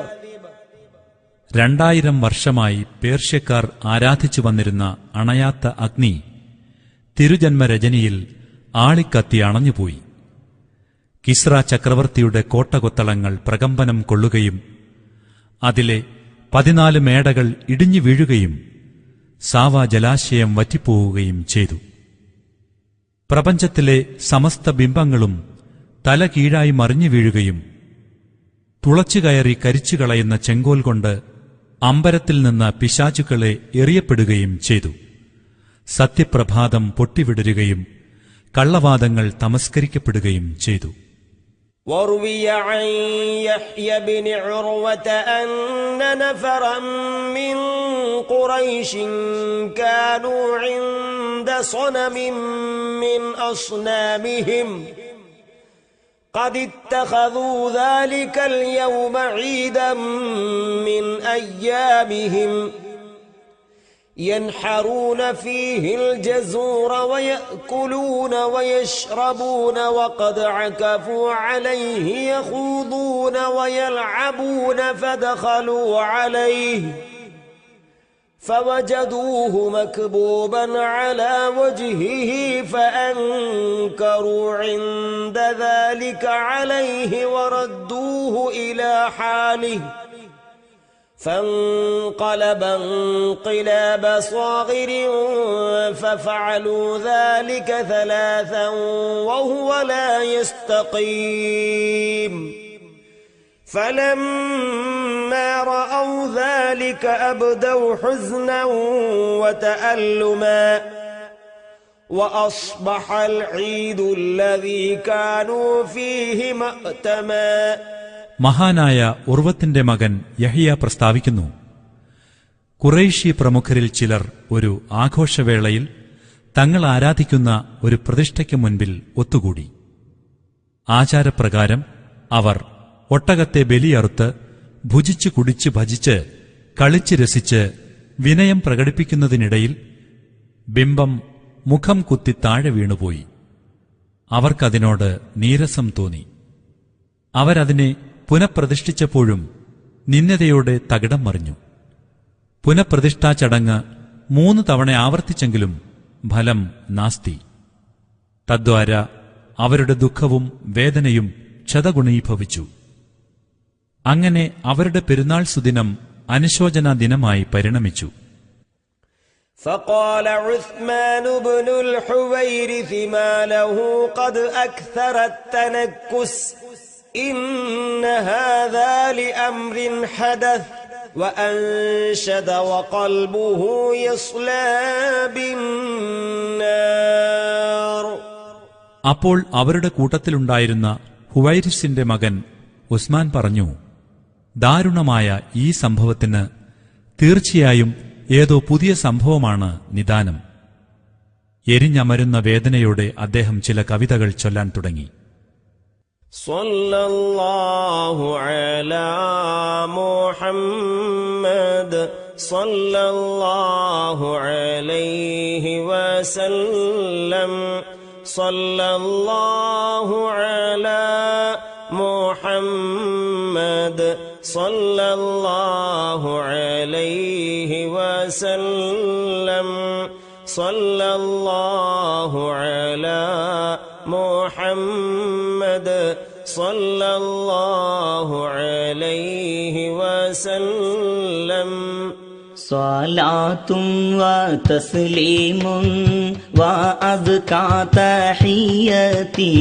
2000 വർഷമായി പേർഷ്യക്കാർ ആരാധിച്ചു വന്നിരുന്ന അണയാത്ത അഗ്നി തിരുജന്മരജനിയിൽ ആളിക്കത്തി അണഞ്ഞുപോയി. കിസ്ര ചക്രവർത്തിയുടെ കോട്ടകൊത്തളങ്ങൾ പ്രകമ്പനം കൊള്ളുകയും അതിലെ 14 മേടകൾ ഇടിഞ്ഞു വീഴുകയും സാവാ ജലാശയം വറ്റിപ്പോവുകയും ചെയ്തു. പ്രപഞ്ചത്തിലെ സമസ്ത ബിംബങ്ങളും തല കീഴായി മറിഞ്ഞു വീഴുകയും തുളച്ചുകയറി കരിച്ചുകളയുന്ന ചെങ്കോൽ കൊണ്ട് അമ്പരത്തിൽ നിന്ന് പിശാചുക്കളെ എറിയപ്പെടുകയും ചെയ്തു. സത്യപ്രഭാതം പൊട്ടിവിടരുകയും കള്ളവാദങ്ങൾ തമസ്കരിക്കപ്പെടുകയും ചെയ്തു. وروي عن يحيى بن عروة أن نفرا من قريش كانوا عند صنم من أصنامهم قد اتخذوا ذلك اليوم عيدا من أيامهم ينحرون فيه الجزور ويأكلون ويشربون وقد عكفوا عليه يخوضون ويلعبون فدخلوا عليه فوجدوه مكبوبا على وجهه فأنكروا عند ذلك عليه وردوه إلى حاله فانقلب انقلاب صاغر ففعلوا ذلك 3 وهو لا يستقيم فلما رأوا ذلك أبدوا حزنا وتألما وأصبح العيد الذي كانوا فيه مأتما. മഹാനായ ഉർവത്തിന്റെ മകൻ യഹ്യ പ്രസ്താവിക്കുന്നു, ഖുറൈശി പ്രമുഖരിൽ ചിലർ ഒരു ആഘോഷവേളയിൽ തങ്ങൾ ആരാധിക്കുന്ന ഒരു പ്രതിഷ്ഠയ്ക്ക് മുൻപിൽ ഒത്തുകൂടി. ആചാരപ്രകാരം അവർ ഒട്ടകത്തെ ബലിയറുത്ത് ഭുജിച്ചു കുടിച്ചു ഭജിച്ച് കളിച്ചു രസിച്ച് വിനയം പ്രകടിപ്പിക്കുന്നതിനിടയിൽ ബിംബം മുഖം കുത്തി താഴെ വീണുപോയി. അവർക്കതിനോട് നീരസം തോന്നി. അവരതിനെ പുനഃപ്രതിഷ്ഠിച്ചപ്പോഴും നിന്ദതയോടെ തകിടം മറിഞ്ഞു. പുനഃപ്രതിഷ്ഠാ ചടങ്ങ് 3 തവണ ആവർത്തിച്ചെങ്കിലും ഫലം നാസ്തി. തദ്വാര അവരുടെ ദുഃഖവും വേദനയും ക്ഷതഗുണീഭവിച്ചു. അങ്ങനെ അവരുടെ പെരുന്നാൾ സുദിനം അനുശോചനാ ദിനമായി പരിണമിച്ചു. فقال عثمان بن الحويرث ما له قد أكثر التنكس إن هذا لأمر حدث وأنشد وقلبه يصلى بالنار. അപ്പോൾ അവരുടെ കൂട്ടത്തിലുണ്ടായിരുന്ന ഹുവൈരിസിന്റെ മകൻ ഉസ്മാൻ പറഞ്ഞു, ദാരുണമായ ഈ സംഭവത്തിന് തീർച്ചയായും ഏതോ പുതിയ സംഭവമാണ് നിദാനം. എരിഞ്ഞമരുന്ന വേദനയോടെ അദ്ദേഹം ചില കവിതകൾ ചൊല്ലാൻ തുടങ്ങി. സല്ലല്ലാഹു അലാ മുഹമ്മദ് സല്ലല്ലാഹു അലൈഹി വസല്ലം സല്ലല്ലാഹു അലാ മുഹമ്മദ് സല്ലല്ലാഹു അലൈഹി വസല്ലം സല്ലല്ലാഹു അലാ മുഹമ്മദ് സല്ലല്ലാഹു അലൈഹി വസല്ലം. സ്വലാത്തും വതസ്ലീമും വഅസ്കാ തഹിയ്യതി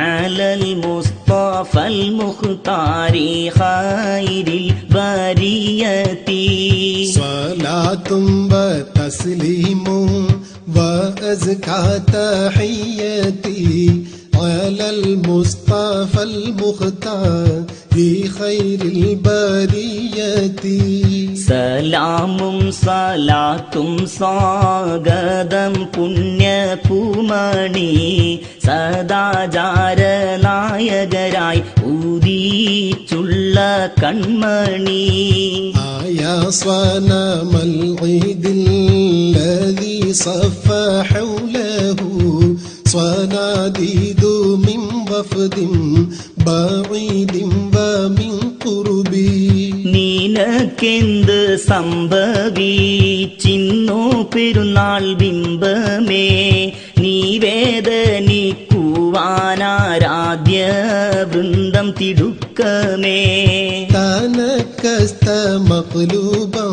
അലൽ മുസ്തഫൽ മുഖ്താരി ഖൈരിൽ ബരിയതി. സ്വലാത്തും വതസ്ലീമും വഅസ്കാ തഹിയ്യതി على المصطفى المختار خير البرية സലാമും സലാത്തും സ്വാഗതം പുണ്യപൂമണി സദാചാര നായകരായി ഉദിച്ചുള്ള കൺമണി يا صنم العيد الذي صف حوله صناديد من وفد بعيد ومن قرب നിനക്കെന്ത് സംഭവിച്ചിന്നു പെരുന്നാൾ ബിംബമേ നീ വേദനിക്കുവാനാരാധ്യ വൃന്ദം തിടുക്കമേ تنكست مقلوبا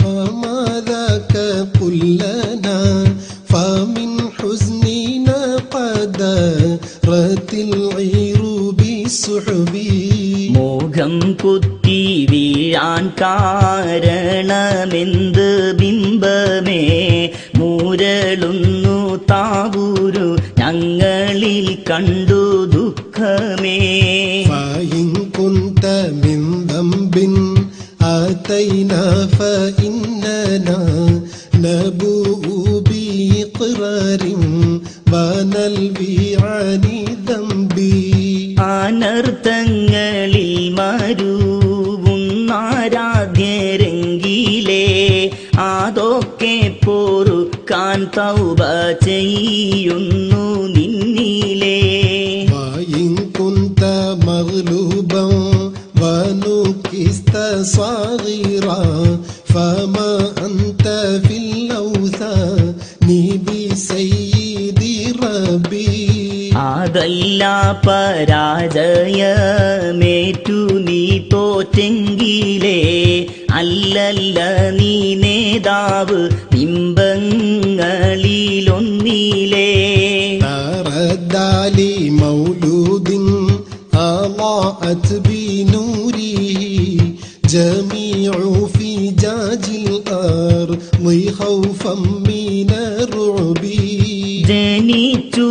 فما ذاك قل لنا فمن حزننا قدرت العير بالسحب മോഹം കുത്തി വീഴാൻ കാരണമെന്ത് ബിംബമേ മൂരളുന്നു താവൂരു ഞങ്ങളിൽ കണ്ടു ദുഃഖമേ فإن كنت من ذنب آتينا فإننا نبوء بإقرار ونلوي عن ذنبي അനർത്ഥങ്ങളിൽ മരുവുന്നാരാധ്യരെങ്കിലേ അതൊക്കെ പൊറുക്കാൻ തൗബ ചെയ്യുന്നു നിന്നിലേ وإن كنت مغلوبا ونكست صغيرا فما أنت في الأوثان بسيد ربي അതല്ല പരാജയമേറ്റു നീ തോറ്റെങ്കിലേ അല്ലല്ല നീ നേതാവ് ബിംബങ്ങളിലൊന്നിലേ تردى لمولود أضاءت بنوره جميع فجاج الأرض خوفا من الرعب ജനിച്ചു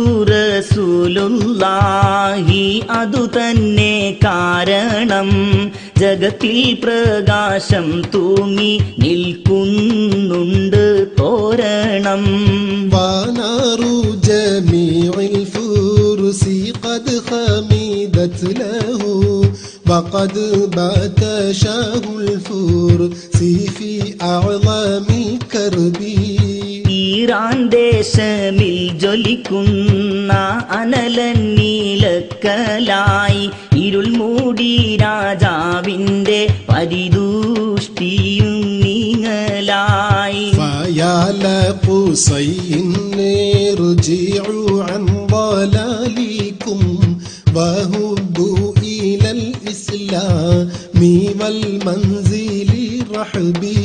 റസൂലുള്ളാഹി അതുതന്നെ കാരണം ജഗത്തിൽ പ്രകാശം തൂങ്ങി നിൽക്കുന്നുണ്ട് തോരണം ونار جميع الفرس قد خمدت له وقد بات شاه الفرس في أعظم الكرب ഈറാൻ ദേശമിൽ ജ്വലിക്കുന്ന അനലനീലക്കലായി ഇരുൾ മൂടി രാജാവിന്റെ പരിദൂഷ്ടിയും നീങ്ങലായി فيا لقصي ارجعوا عن ضلالكم وهبوا إلى الإسلام والمنزل رحبي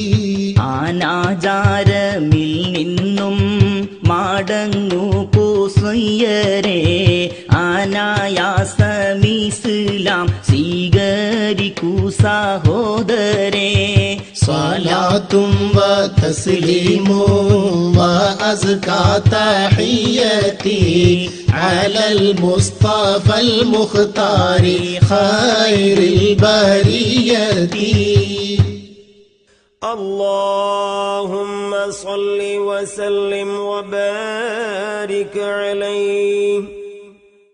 അനാചാരമിൽ നിന്നും മടങ്ങു കോസയ്യരെ അനായാസമിസ്ലാം സ്വീകരിക്കൂ സഹോദരേ صلاة وتسليم وأزكى تحياتي على المصطفى المختار خير البرية اللهم صل وسلم وبارك عليه.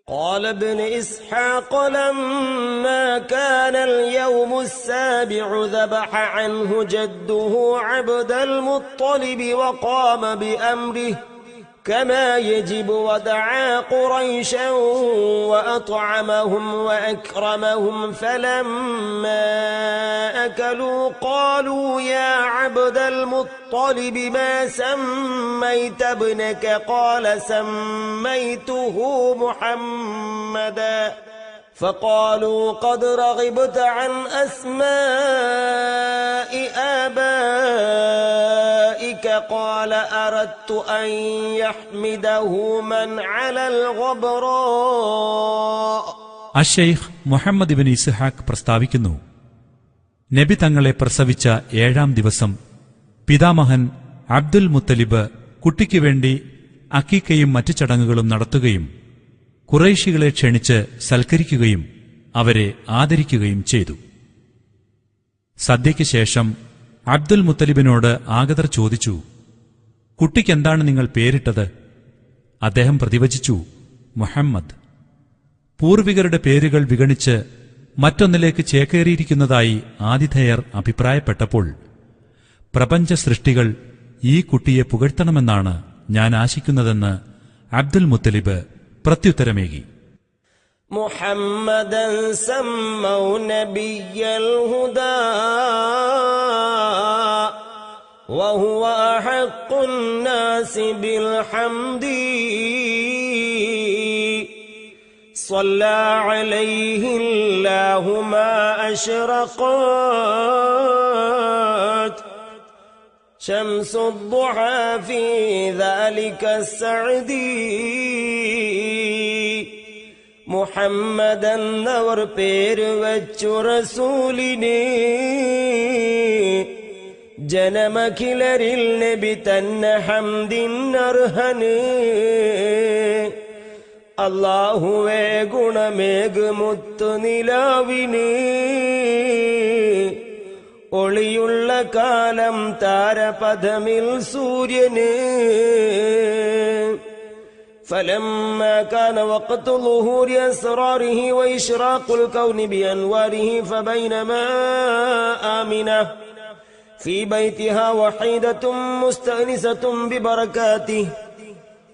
قال ابن إسحاق لما كان اليوم السابع ذبح عنه جده عبد المطلب وقام بأمره كما يجب ودعا قريشا وأطعمهم وأكرمهم فلما أكلوا قالوا يا عبد المطلب ما سميت ابنك قال سميته محمدا فقالوا قد رغبت عن أسماء آبائك قال أردت أن يحمده من على الغبراء. അഷെയ്ഖ് മുഹമ്മദ് ഇബ്നു ഇസ്ഹാഖ് പ്രസ്താവിക്കുന്നു, നബി തങ്ങളെ പ്രസവിച്ച 7-ാം ദിവസം പിതാമഹൻ അബ്ദുൽ മുത്തലിബ് കുട്ടിക്കുവേണ്ടി അക്കീക്കയും മറ്റു ചടങ്ങുകളും നടത്തുകയും ഖുറൈശികളെ ക്ഷണിച്ച് സൽക്കരിക്കുകയും അവരെ ആദരിക്കുകയും ചെയ്തു. സദ്യയ്ക്ക് ശേഷം അബ്ദുൽ മുത്തലിബിനോട് ആഗതർ ചോദിച്ചു, കുട്ടിക്കെന്താണ് നിങ്ങൾ പേരിട്ടത്? അദ്ദേഹം പ്രതിവചിച്ചു, മുഹമ്മദ്. പൂർവികരുടെ പേരുകൾ വിഗണിച്ച് മറ്റൊന്നിലേക്ക് ചേക്കേറിയിരിക്കുന്നതായി ആതിഥേയർ അഭിപ്രായപ്പെട്ടപ്പോൾ, പ്രപഞ്ച സൃഷ്ടികൾ ഈ കുട്ടിയെ പുകഴ്ത്തണമെന്നാണ് ഞാൻ ആശിക്കുന്നതെന്ന് അബ്ദുൽ മുത്തലിബ് പ്രത്യുത്തരമേകി. محمدا سموا نبي الهدى وهو أحق الناس بالحمد صلى عليه الله ما أشرقت شمس الضحى في ذلك السعد മുഹമ്മദെന്നവർ പേര് വച്ചു റസൂലിനെ ജനമഖിലരിൽ നബി തന്നെ ഹംദിനർഹന് അല്ലാഹുവേ ഗുണമേക് മുത്തു നിലാവിന് ഒളിയുള്ള കാലം താരപഥമിൽ സൂര്യന് فلما كان وقت ظهور أسراره وإشراق الكون بأنواره فبينما آمنة في بيتها وحيدة مستأنسة ببركاته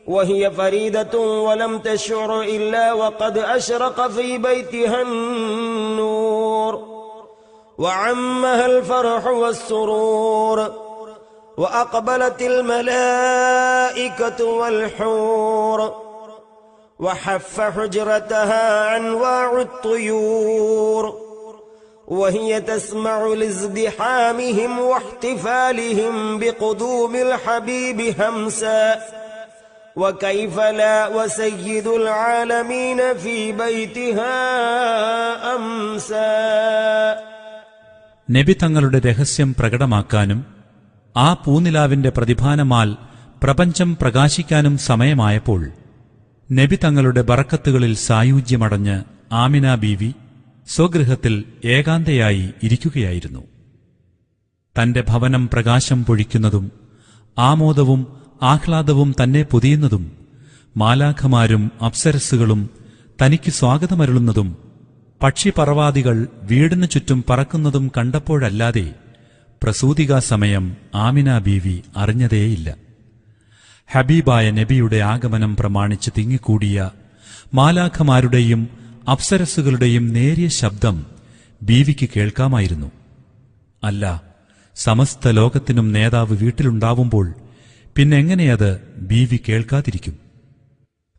وهي فريدة ولم تشعر إلا وقد أشرق في بيتها النور وعمها الفرح والسرور وأقبلت الملائكة والحور وحف حجرتها أنواع الطيور وهي تسمع لازدحامهم واحتفالهم بقدوم الحبيب همسا وكيف لا وسيد العالمين في بيتها أمسا. നബി തങ്ങളുടെ രഹസ്യം പ്രകടമാക്കാനും ആ പൂനിലാവിന്റെ പ്രതിഭാനമാൽ പ്രപഞ്ചം പ്രകാശിക്കാനും സമയമായപ്പോൾ നബി തങ്ങളുടെ ബറക്കത്തുകളിൽ സായുജ്യമടഞ്ഞ് ആമിന ബീവി സ്വഗൃഹത്തിൽ ഏകാന്തയായി ഇരിക്കുകയായിരുന്നു. തന്റെ ഭവനം പ്രകാശം പൊഴിക്കുന്നതും ആമോദവും ആഹ്ലാദവും തന്നെ പൊതിയുന്നതും മാലാഖമാരും അപ്സരസ്സുകളും തനിക്ക് സ്വാഗതമരുളുന്നതും പക്ഷിപറവാദികൾ വീടിനു ചുറ്റും പറക്കുന്നതും കണ്ടപ്പോഴല്ലാതെ പ്രസൂതികാസമയം ആമിന ബീവി അറിഞ്ഞതേയില്ല. ഹബീബായ നബിയുടെ ആഗമനം പ്രമാണിച്ച് തിങ്ങിക്കൂടിയ മാലാഖമാരുടെയും അപ്സരസ്സുകളുടെയും നേരിയ ശബ്ദം ബീവിക്ക് കേൾക്കാമായിരുന്നു. അല്ല, സമസ്ത ലോകത്തിനും നേതാവ് വീട്ടിലുണ്ടാവുമ്പോൾ പിന്നെങ്ങനെയത് ബീവി കേൾക്കാതിരിക്കും?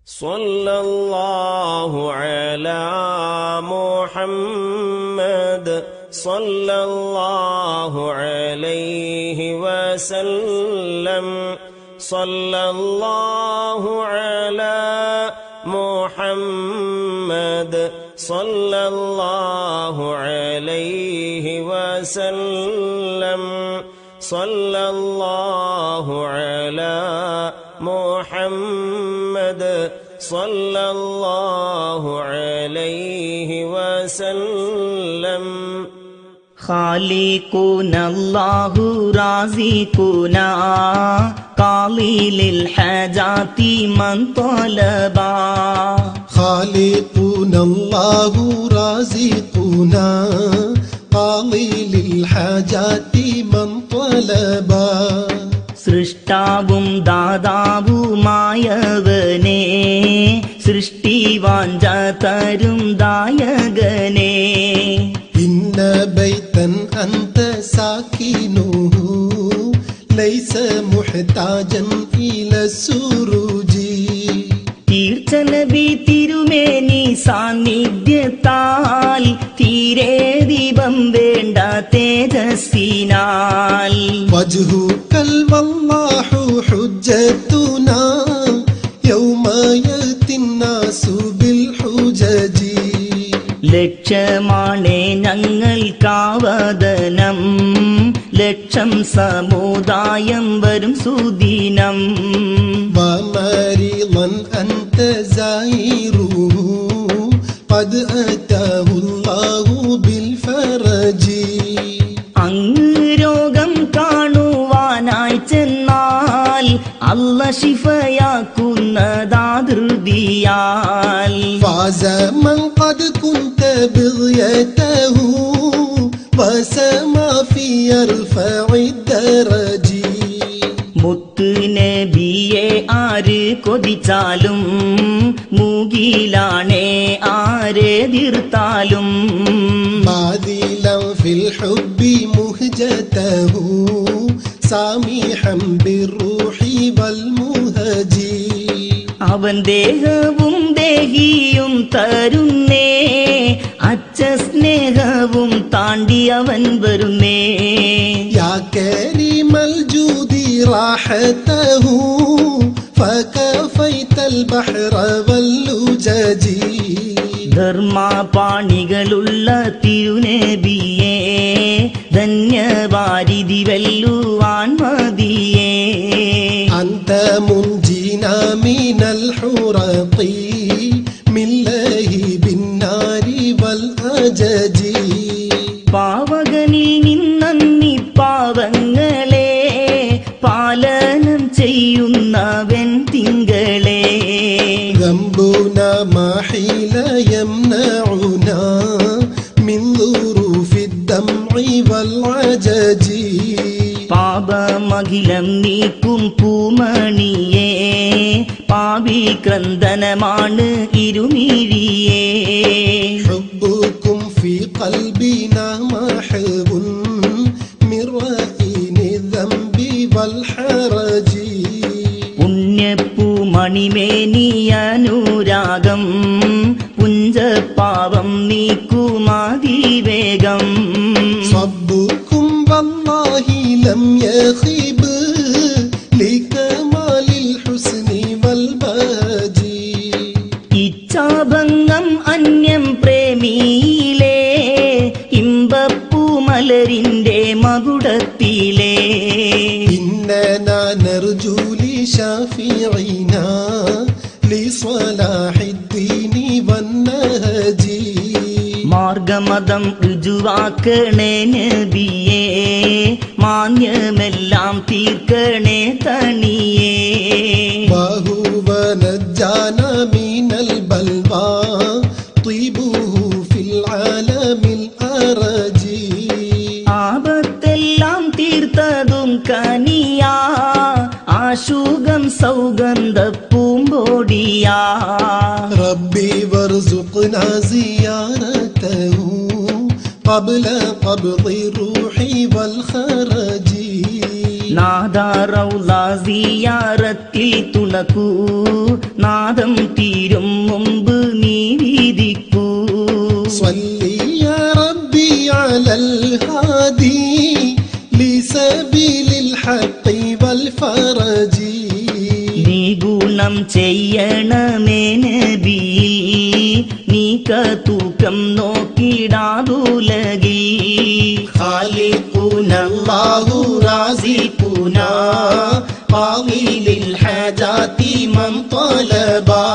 സല്ലല്ലാഹു അലാ മുഹമ്മദ് സല്ലല്ലാഹു അലൈഹി വസല്ലം സല്ലല്ലാഹു അലാ മുഹമ്മദ് സല്ലല്ലാഹു അലൈഹി വസല്ലം സല്ലല്ലാഹു അലാ മുഹമ്മദ് സല്ലല്ലാഹു അലൈഹി വസല്ലം. ഖാലിഖുനല്ലാഹു റാസിഖുന ഖാലിലിൽ ഹജാതി മൻ തലബാ. ഖാലിഖുനല്ലാഹു റാസിഖുന ഖാലിലിൽ ഹജാതി മൻ തലബാ. സൃഷ്ടാവും ദാതാവുമായവനെ സൃഷ്ടിവാഞ്ച തരും ദായകനെ. ഇന്ന ബൈതൻ അന്ത സാകിനുഹു ലൈസ മുഹ്താജൻ ഇല സുറൂജി. തീർച്ച നബി തിരുമേനി സാന്നിധ്യത്താൽ തീരെ ദീപം വേണ്ട തേജസ്സിനാൽ. വജ്ഹുകൽ വല്ലാഹു ഹുജ്ജത്തുനാ യൗമ യഅതിൻ നാസു ബിൽ ഹുജജി. ലക്ഷ്യമാണേ ഞങ്ങൾക്കാവദനം ലക്ഷം സമുദായം വരും സുദിനം. വമരിളൻ അന്ത സൈറുഹു ചൊല്ലിയാൽ فاز من قد كنت بغيته وسما في يرفع الدرج. മുത്ത് നബിയെ ആര് കൊതിച്ചാലും മൂകിലാണേ ആരെതിർത്താലും باذلا في الحب مهجته سامحا بالروح والمهج. അവൻ ദേഹവും ദേഹിയും തരുന്നേ അച്ഛസ്നേഹവും താണ്ടി അവൻ വരുന്നേ. يا كريم الجود راحته فكفيت البحر واللجج. ധർമ്മപാണികളുള്ള തിരുനബിയേ ധന്യവാരിധി വെല്ലുവാൻ മതിയേ. أنت منجينا من الحرق من لهيب النار والأجج. പാവകനിൽ നിന്നീ പാവങ്ങളെ പാലനം ചെയ്യുന്നവൻ തിങ്കളെ. ذنبنا ما حيل يمنعنا من ظروف الدمع والعجج. പാപമഖിലം നീക്കും പൂമണിയേ പാപി ക്രന്ദനമാണ് ഇരുമിഴിയേ. حبكم في قلبنا محب من رهين الذنب والحرج. പുണ്യപ്പൂമണിമേനിയനുരാഗം പുഞ്ചപാവം നീക്കുമാതിവേഗം. صبكم والله لم يخيب لكمال الحسن والبهج. ഇച്ഛാഭംഗം അന്യം പ്രേമിയിലേ ഇമ്പപ്പൂമലരിന്റെ മകുടത്തിലേ. إننا نرجو لشافعنا لصلاح الدين والنهج. മാർഗമതം ഋജുവാക്കണേ നബിയേ മാന്യമെല്ലാം തീർക്കണേ തണിയേ. وهو نجانا من البلوى طيبه في العالم الأرج. ആപത്തെല്ലാം തീർത്തതും കനിയാ ആശുകം സൗഗന്ധ പൂമ്പോടിയാ. ربي وارزقنا زيارته قبل قبض الروح والخرج. നാദാറൗള സിയാറത്തിൽ തുണക്കൂ നാദം തീരും മുമ്പ് നീ വിധിക്കൂ. صلي يا ربي على الهادي لسبيل الحق والفرج. നീ ഗുണം ചെയ്യണമേ നബി നീ കതൂക്കം നോക്കിടാതുലകി. خالقنا الله رازقنا قاضي للحاجات من طلبا.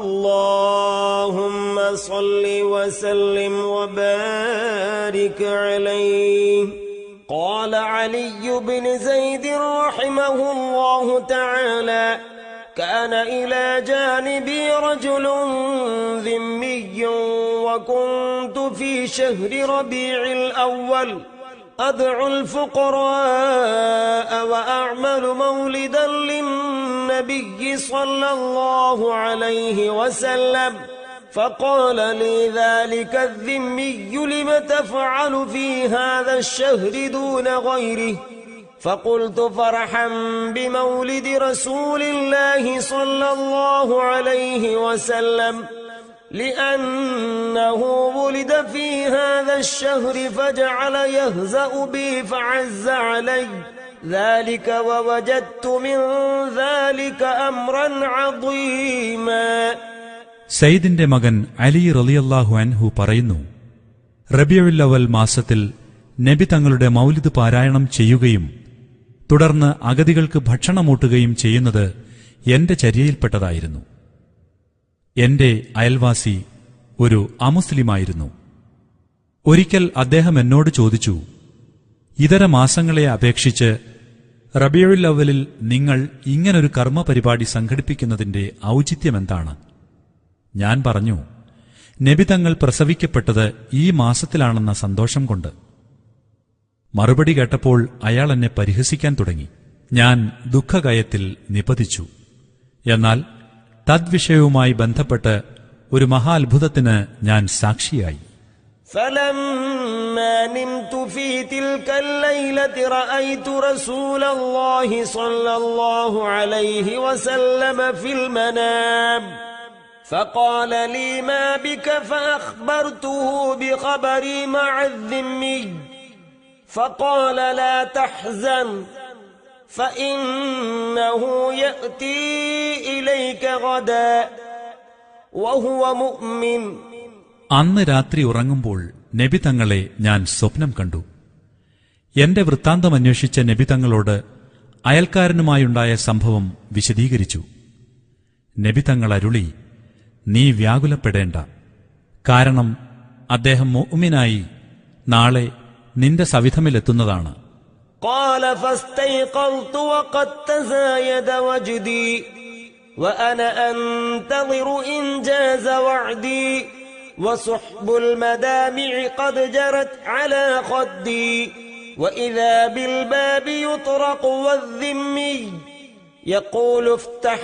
اللهم صل وسلم وبارك عليه. قال علي بن زيد رحمه الله تعالى: كان إلى جانبي رجل ذمي وكنت في شهر ربيع الأول أدعو الفقراء وأعمل مولدا للنبي صلى الله عليه وسلم. فقال لي ذلك الذمي: لم تفعل في هذا الشهر دون غيره؟ فقلت: فرحا بمولد رسول الله صلى الله عليه وسلم، لأنه ولد في هذا الشهر فجعل يهزأ بي فعز علي ذلك ووجدت من ذلك أمرا عظيما. സയ്യിദിന്റെ മകൻ അലി റളിയല്ലാഹു അൻഹു പറയുന്നു, റബീഉൽ അവൽ മാസത്തിൽ നബി തങ്ങളുടെ മൗലിദ് പാരായണം ചെയ്യുകയും തുടർന്ന് അഗതികൾക്ക് ഭക്ഷണമൂട്ടുകയും ചെയ്യുന്നത് എന്റെ ചര്യയിൽപ്പെട്ടതായിരുന്നു. എന്റെ അയൽവാസി ഒരു അമുസ്ലിമായിരുന്നു. ഒരിക്കൽ അദ്ദേഹം എന്നോട് ചോദിച്ചു, ഇതര മാസങ്ങളെ അപേക്ഷിച്ച് റബീഉൽ അവ്വലിൽ നിങ്ങൾ ഇങ്ങനൊരു കർമ്മപരിപാടി സംഘടിപ്പിക്കുന്നതിന്റെ ഔചിത്യമെന്താണ്? ഞാൻ പറഞ്ഞു, നബി തങ്ങൾ പ്രസവിക്കപ്പെട്ടത് ഈ മാസത്തിലാണെന്ന സന്തോഷം കൊണ്ട്. മറുപടി കേട്ടപ്പോൾ അയാൾ എന്നെ പരിഹസിക്കാൻ തുടങ്ങി. ഞാൻ ദുഃഖകയത്തിൽ നിപതിച്ചു. എന്നാൽ തദ്വിഷയവുമായി ബന്ധപ്പെട്ട് ഒരു മഹാത്ഭുതത്തിന് ഞാൻ സാക്ഷിയായി. فلما نمت في تلك الليلة رأيت رسول الله صلى الله عليه وسلم في المنام فقال لي ما بك فأخبرته بخبري مع الذمي فقال لا تحزن فإنه يأتي إليك غدا وهو مؤمن. അന്ന് രാത്രി ഉറങ്ങുമ്പോൾ നബി തങ്ങളെ ഞാൻ സ്വപ്നം കണ്ടു. എന്റെ വൃത്താന്തമന്വേഷിച്ച നബി തങ്ങളോട് അയൽക്കാരനുമായുണ്ടായ സംഭവം വിശദീകരിച്ചു. നബി തങ്ങൾ അരുളി, നീ വ്യാകുലപ്പെടേണ്ട. കാരണം അദ്ദേഹം മുഅ്മിനായി നാളെ നിന്റെ സവിധമിലെത്തുന്നതാണ്. قال فاستيقظت وقد تزايد وجدي وأنا أنتظر إنجاز وعدي وسحب المدامع قد جرت على خدي وإذا بالباب يطرق والذمي يقول افتح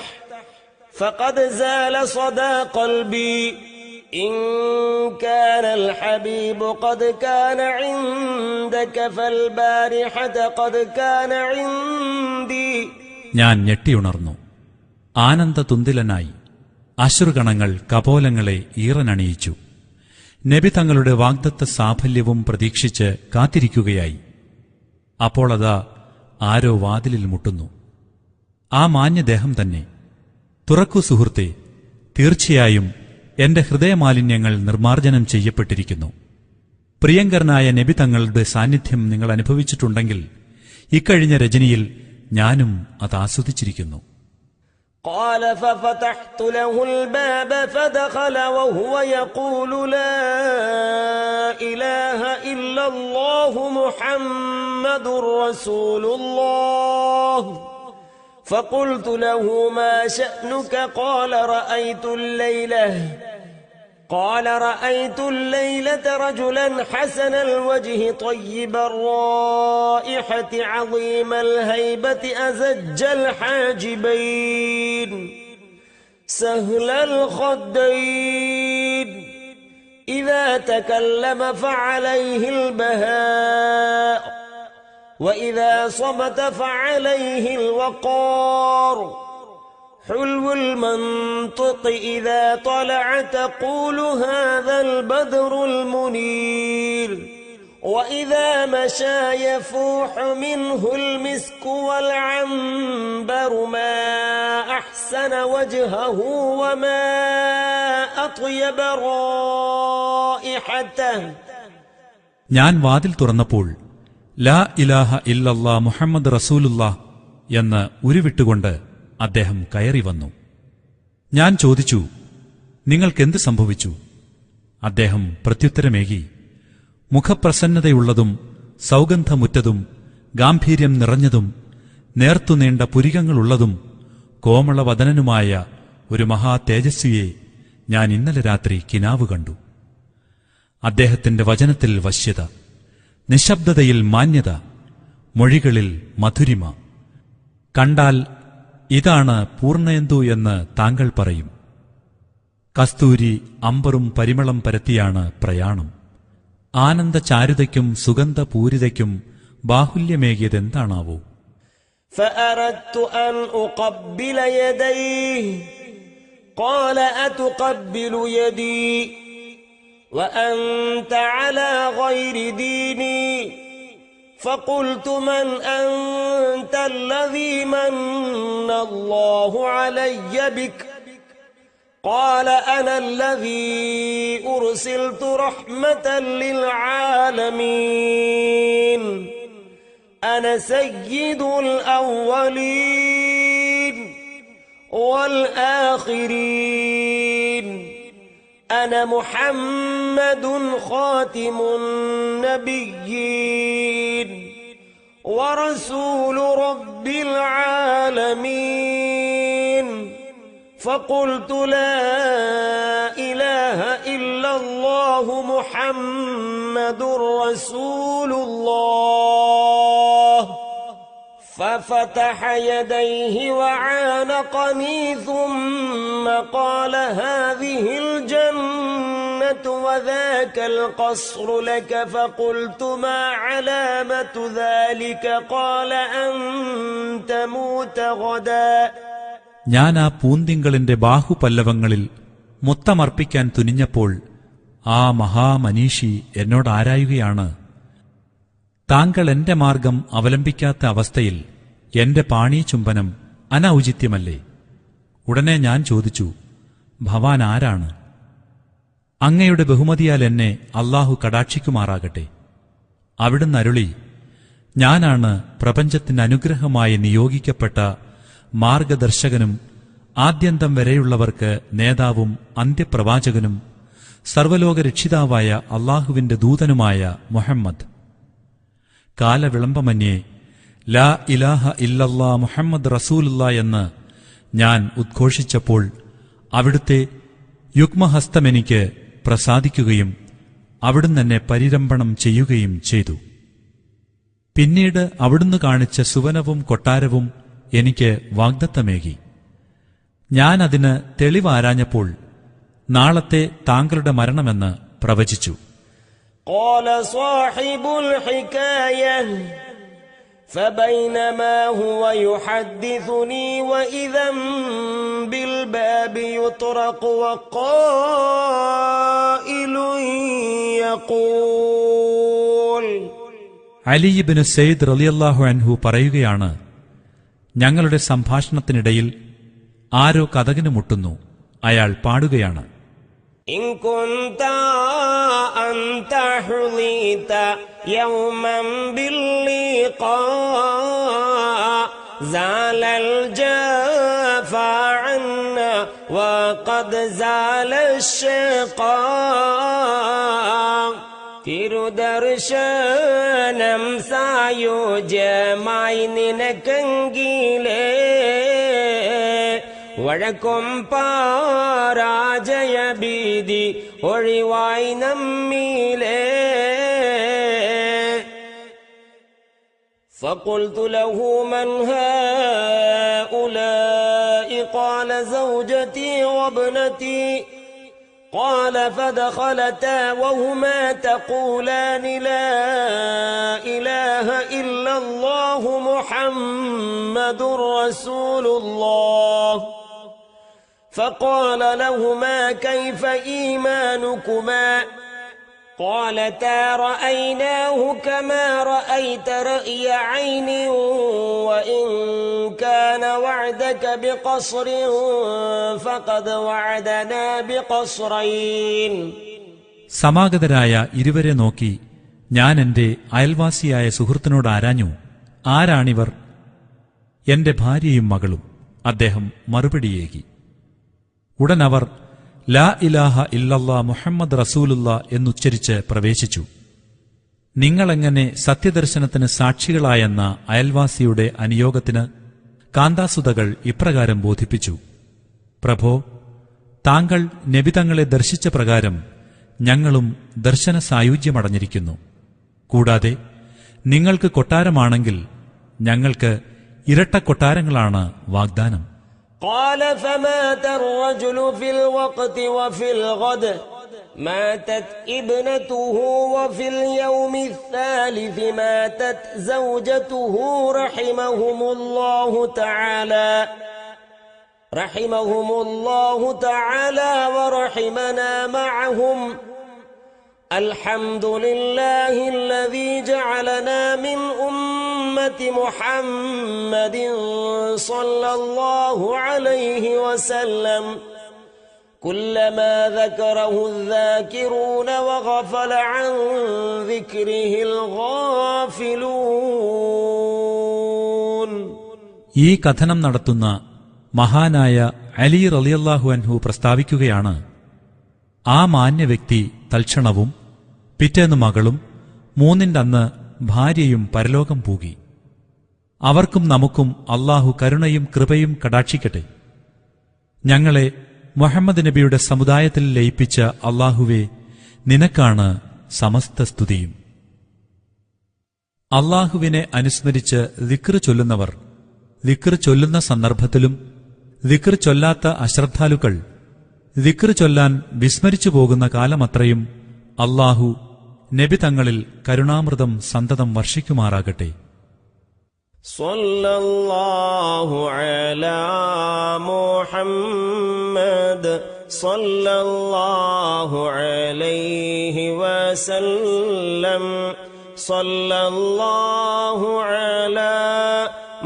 فقد زال صدى قلبي إن كان الحبيب قد كان عندك فالبارحة قد كان عندي. ഞാൻ ഞെട്ടിയുണർന്നു. ആനന്ദതുന്തിലനായി അശ്രുഗണങ്ങൾ കപോലങ്ങളെ ഈറനണിയിച്ചു. നബി തങ്ങളുടെ വാഗ്ദത്ത സാഫല്യവും പ്രതീക്ഷിച്ച് കാത്തിരിക്കുകയായി. അപ്പോൾ അതാ ആരോ വാതിലിൽ മുട്ടുന്നു. ആ മാന്യദേഹം തന്നെ. തുറക്കൂ സുഹൃത്തേ, തീർച്ചയായും എന്റെ ഹൃദയമാലിന്യങ്ങൾ നിർമ്മാർജ്ജനം ചെയ്യപ്പെട്ടിരിക്കുന്നു. പ്രിയങ്കരനായ നബി തങ്ങളുടെ സാന്നിധ്യം നിങ്ങൾ അനുഭവിച്ചിട്ടുണ്ടെങ്കിൽ ഇക്കഴിഞ്ഞ രജനിയിൽ ഞാനും അത് ആസ്വദിച്ചിരിക്കുന്നു. قال ففتحت له الباب فدخل وهو يقول لا إله إلا الله محمد رسول الله فقلت له ما شأنك قال رأيت الليلة رجلا حسن الوجه طيب الرائحة عظيم الهيبة أزج الحاجبين سهل الخدين إذا تكلم فعليه البهاء وإذا صمت فعليه الوقار حلو المنطق إذا طلع تقول هذا البدر المنير وإذا مشى يفوح منه المسك والعنبر ما أحسن وجهه وما أطيب رائحته. ഞാൻ വാതിൽ തുറന്നപ്പോൾ ലാ ഇലാഹ ഇല്ലല്ലാ മുഹമ്മദ് റസൂലുള്ളാഹ് എന്ന് ഉരുവിട്ടുകൊണ്ട് അദ്ദേഹം കയറി വന്നു. ഞാൻ ചോദിച്ചു, നിങ്ങൾക്കെന്ത് സംഭവിച്ചു? അദ്ദേഹം പ്രത്യുത്തരമേകി, മുഖപ്രസന്നതയുള്ളതും സൗഗന്ധമുറ്റതും ഗാംഭീര്യം നിറഞ്ഞതും നേർത്തുനീണ്ട പുരികങ്ങളുള്ളതും കോമളവദനനുമായ ഒരു മഹാ തേജസ്വിയെ ഞാൻ ഇന്നലെ രാത്രി കിനാവ് കണ്ടു. അദ്ദേഹത്തിന്റെ വചനത്തിൽ വശ്യത, നിശബ്ദതയിൽ മാന്യത, മൊഴികളിൽ മധുരിമ. കണ്ടാൽ ഇതാണ് പൂർണ്ണേന്ദു എന്ന് താങ്കൾ പറയും. കസ്തൂരി അമ്പറും പരിമളം പരത്തിയാണ് പ്രയാണം. ആനന്ദചാരുതയ്ക്കും സുഗന്ധപൂരിതയ്ക്കും ബാഹുല്യമേകിയതെന്താണാവോ? فأردت أن أقبل يديه قال أتقبل يدي وأنت على غير ديني فقلت من أنت الذي من الله علي بك قال أنا الذي أرسلت رحمة للعالمين أنا سيد الأولين والآخرين أنا محمد خاتم النبيين ورسول رب رب العالمين فقلت لا إله إلا الله محمد رسول الله ففتح يديه وعانقني ثم قال هذه الجنة وذاك القصر لك فقلت ما علامة ذلك قال أن تموت غدا ഞാൻ ആ പൂന്തിങ്കളിന്റെ ബാഹുപല്ലവങ്ങളിൽ മുത്തമർപ്പിക്കാൻ തുനിഞ്ഞപ്പോൾ ആ മഹാമനീഷി എന്നോടാരായുകയാണ്, താങ്കൾ എന്റെ മാർഗം അവലംബിക്കാത്ത അവസ്ഥയിൽ എന്റെ പാണീചുംബനം അനൗചിത്യമല്ലേ? ഉടനെ ഞാൻ ചോദിച്ചു, ഭവാൻ ആരാണ്? അങ്ങയുടെ ബഹുമതിയാൽ എന്നെ അല്ലാഹു കടാക്ഷിക്കുമാറാകട്ടെ. അവിടുന്ന് അരുളി, ഞാനാണ് പ്രപഞ്ചത്തിന് അനുഗ്രഹമായി നിയോഗിക്കപ്പെട്ട മാർഗദർശകനും ആദ്യന്തം വരെയുള്ളവർക്ക് നേതാവും അന്ത്യപ്രവാചകനും സർവലോകരക്ഷിതാവായ അല്ലാഹുവിന്റെ ദൂതനുമായ മുഹമ്മദ്. കാലവിളംബമന്യേ ലാ ഇലാഹ ഇല്ലല്ലാ മുഹമ്മദ് റസൂലുള്ളാ എന്ന് ഞാൻ ഉദ്ഘോഷിച്ചപ്പോൾ അവിടുത്തെ യുഗ്മഹസ്തമെനിക്ക് പ്രസാദിക്കുകയും അവിടുന്ന് എന്നെ പരിരംഭണം ചെയ്യുകയും ചെയ്തു. പിന്നീട് അവിടുന്ന് കാണിച്ച സുവനവും കൊട്ടാരവും എനിക്ക് വാഗ്ദത്തമേകി. ഞാൻ അതിന് തെളിവാരാഞ്ഞപ്പോൾ നാളത്തെ താങ്കളുടെ മരണമെന്ന് പ്രവചിച്ചു. قال صاحب الحكاية فبينما هو يحدثني وإذا بالباب يطرق وقائل يقول അലി ഇബ്നു സയ്യിദ് റളിയല്ലാഹു അൻഹു പറയുകയാണ്, ഞങ്ങളുടെ സംഭാഷണത്തിനിടയിൽ ആരോ കതകിന് മുട്ടുന്നു. അയാൾ പാടുകയാണ്, إن كنت أنت حظيت يوما باللقاء زال الجفا عنا وقد زال الشقاء തിരുദർശനം സായുജ്യമായി നിനക്കെങ്കിലേ വഴക്കും പാരാജയ ഭീതി ഒഴിവായി നമ്മിലേ. فقلت له من هؤلاء قال زوجتي وابنتي قال فدخلتا وهما تقولان لا إله إلا الله محمد رسول الله فقال لهما كيف إيمانكما قالتا رأيناه كما رأيت رأي عين وإن كان وعدك بقصر فقد وعدنا بقصرين. സമാഗതരായ ഇരുവരെ നോക്കി ഞാൻ എന്റെ അയൽവാസിയായ സുഹൃത്തിനോട് ആരാഞ്ഞു, ആരാണിവർ? എന്റെ ഭാര്യയും മകളും. അദ്ദേഹം മറുപടിയേകി. ഉടൻ അവർ ലാ ഇലാഹ ഇല്ലല്ലാ മുഹമ്മദ് റസൂലുള്ളാ എന്നുച്ചരിച്ച് പ്രവേശിച്ചു. നിങ്ങളെങ്ങനെ സത്യദർശനത്തിന് സാക്ഷികളായെന്ന അയൽവാസിയുടെ അനുയോഗത്തിന് കാന്താസുതകൾ ഇപ്രകാരം ബോധിപ്പിച്ചു, പ്രഭോ, താങ്കൾ നബിതങ്ങളെ ദർശിച്ച പ്രകാരം ഞങ്ങളും ദർശന സായുജ്യമടഞ്ഞിരിക്കുന്നു. കൂടാതെ നിങ്ങൾക്ക് കൊട്ടാരമാണെങ്കിൽ ഞങ്ങൾക്ക് ഇരട്ട കൊട്ടാരങ്ങളാണ് വാഗ്ദാനം. قال فمات الرجل في الوقت وفي الغد ماتت ابنته وفي اليوم الثالث ماتت زوجته رحمهم الله تعالى ورحمنا معهم. الحمد لله الذي جعلنا من أمة محمد صلى الله عليه وسلم كلما ذكره الذاكرون وغفل عن ذكره الغافلون. ഈ കഥനം നടത്തുന്ന മഹാനായ അലി റളിയല്ലാഹു അൻഹു പ്രസ്താവിക്കുകയാണ്, ആ മാന്യ വ്യക്തി തൽക്ഷണവും പിറ്റേന്ന് മകളും മൂന്നിന്റെ അന്ന് ഭാര്യയും പരലോകം പൂകി. അവർക്കും നമുക്കും അല്ലാഹു കരുണയും കൃപയും കടാക്ഷിക്കട്ടെ. ഞങ്ങളെ മുഹമ്മദ് നബിയുടെ സമുദായത്തിൽ ലയിപ്പിച്ച അല്ലാഹുവേ, നിനക്കാണ് സമസ്ത സ്തുതിയും. അല്ലാഹുവിനെ അനുസ്മരിച്ച് ദിക്ർ ചൊല്ലുന്നവർ ദിക്ർ ചൊല്ലുന്ന സന്ദർഭത്തിലും ദിക്ർ ചൊല്ലാത്ത അശ്രദ്ധാലുക്കൾ ദിക്ർ ചൊല്ലാൻ വിസ്മരിച്ചു പോകുന്ന കാലമത്രയും അല്ലാഹു നബി തങ്ങളിൽ കരുണാമൃതം സന്തതം വർഷിക്കുമാറാകട്ടെ. സ്വല്ലല്ലാഹു അലാ മുഹമ്മദ് സ്വല്ലല്ലാഹു അലൈഹി വസല്ലം സ്വല്ലല്ലാഹു അലാ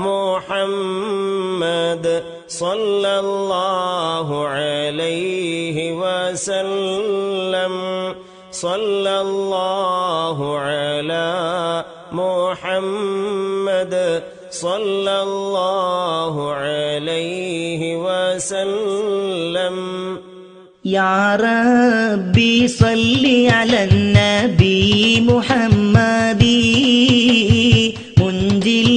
മുഹമ്മദ് സ്വല്ലല്ലാഹു അലൈഹി വസല്ലം സ്വല്ലല്ലാഹു അലാ മുഹമ്മദ് സ്വല്ലല്ലാഹു അലൈഹി വസല്ലം. യാ റബ്ബി സ്വല്ലി അലൻ നബി മുഹമ്മദി മുൻജിൽ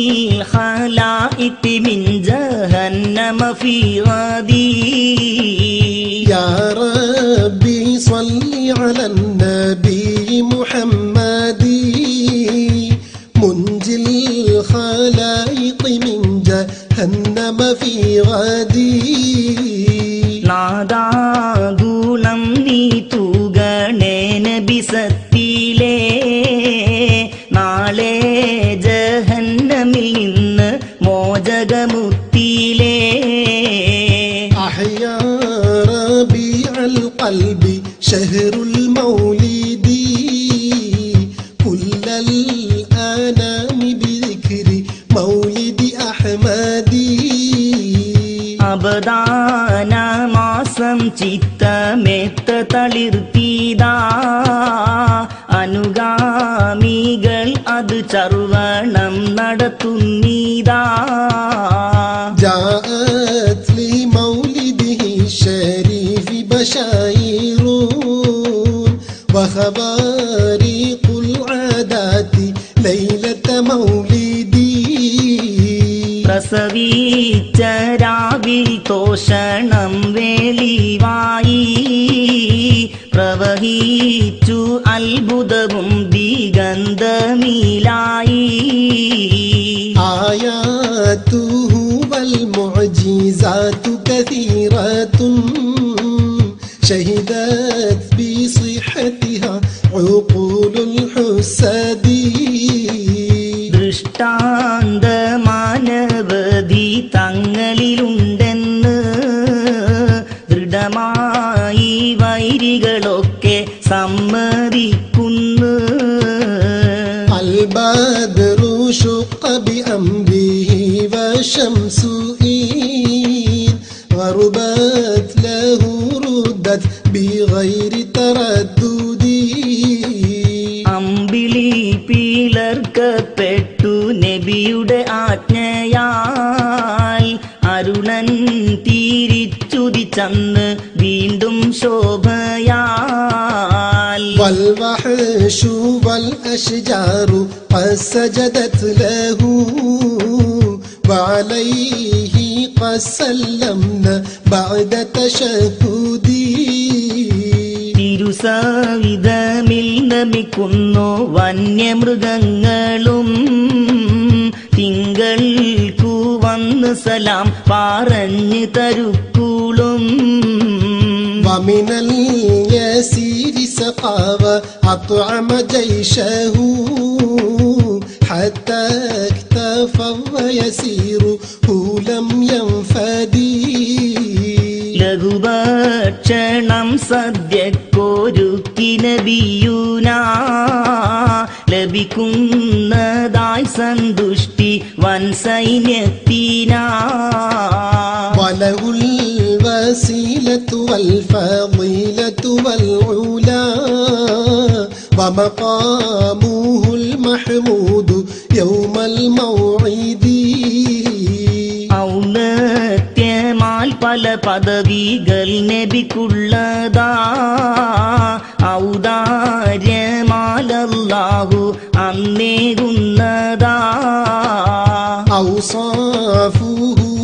ഖലാഇഖി മിൻ ജഹന്നമ ഫീ ഗദി. യാ റബ്ബി സ്വല്ലി അലൻ നബി മുഹമ്മദി മുൻജിൽ ഖലാഇഖി മിൻ ജഹന്നമ ഫീ ഗദി. നാദാഗുണം നീ തൂകണേ നബി സത്തിലേ, നാളെ ജഹന്നമിൽ നിന്ന് മോചകമുക്തിയിലേ. അഹ്യാ റബീഅൽ ഖൽബി ശഹ്റുൽ മൗലിദി കുല്ലൽ ആനാമി ബിദിക്രി മൗലിദി അഹ്മദി. അബദാന മാസം ചിത്തമേത്ത തളിർത്തീതാ, അനുഗാമികൾ അത് ചർവണം നടത്തുന്നീതാ. ജാഅത് ലി മൗലിദിഹി ശരീഫി ബശായിറൂൻ വഖബാരിഖുൽ ആദാതി ലൈലത മൗലിദി. പ്രസവിച്ച രാവിൽ തോഷണം വേളിവായി, പ്രവഹിച്ചു അത്ഭുതവും ദിഗന്ധമിലായി. ആയാതുഹു വൽ മുഅ്ജിസാതു കസീറത്തുൻ ശഹിദത് ബിസിഹതിഹാ ഉഖൂലുൽ ഹുസദി. ദൃഷ്ടാന്തമാനവധി തങ്ങളിലുണ്ടെന്ന് ദൃഢമായി വൈരികളൊക്കെ സമ്മതിക്കുന്നു. അൽ ബദ്റു ശുഖ ബിഅംരിഹി വശംസു ഈൻ ഗർബത് ലഹു റുദ്ദത് ബിഗൈരി തറദ്ദുദി. അമ്പിളി പിളർക്കപ്പെട്ടു നബിയുടെ ആജ്ഞയാൽ, അരുണൻ തിരിച്ചുദിച്ചന്ന് വീണ്ടും ശോഭയാൽ. വൽ വഹ്ശു വൽ അശ്ജാറു ഖസ്സജദത് ലഹു വഅലൈഹി ഖസ്സല്ലംന ബഅദ തശഹുദി. തിരുസവിധമിൽ നമിക്കുന്നു വന്യമൃഗങ്ങളും, തിങ്കൾക്കു വന്ന് സലാം പറഞ്ഞ് തരുക്കൂളും. വമിനൽ യസീരി സഖാവ അത്അമ ജൈശഹു ഹത്താ ഇക്തഫ വയസീറു ലം യൻഫദി. ലഘുഭക്ഷണം സദ്യക്കൊരുക്കി നബിയൂനാ, ലഭിക്കുന്നതായി സന്തുഷ്ടി വൻ സൈന്യത്തിനാ. വലഹുൽ വസീലത്തു വൽ ഫളീലത്തു വൽ ഉലാ വമഖാമുഹുൽ മഹ്മൂദു യൗമൽ മൗഇദി. ഔന്നത്യമാൽ പല പദവികൾ നബിക്കുള്ളതാ, ഔദാര്യമാലല്ലാഹു അന്നേകുന്നതാ. أوصافه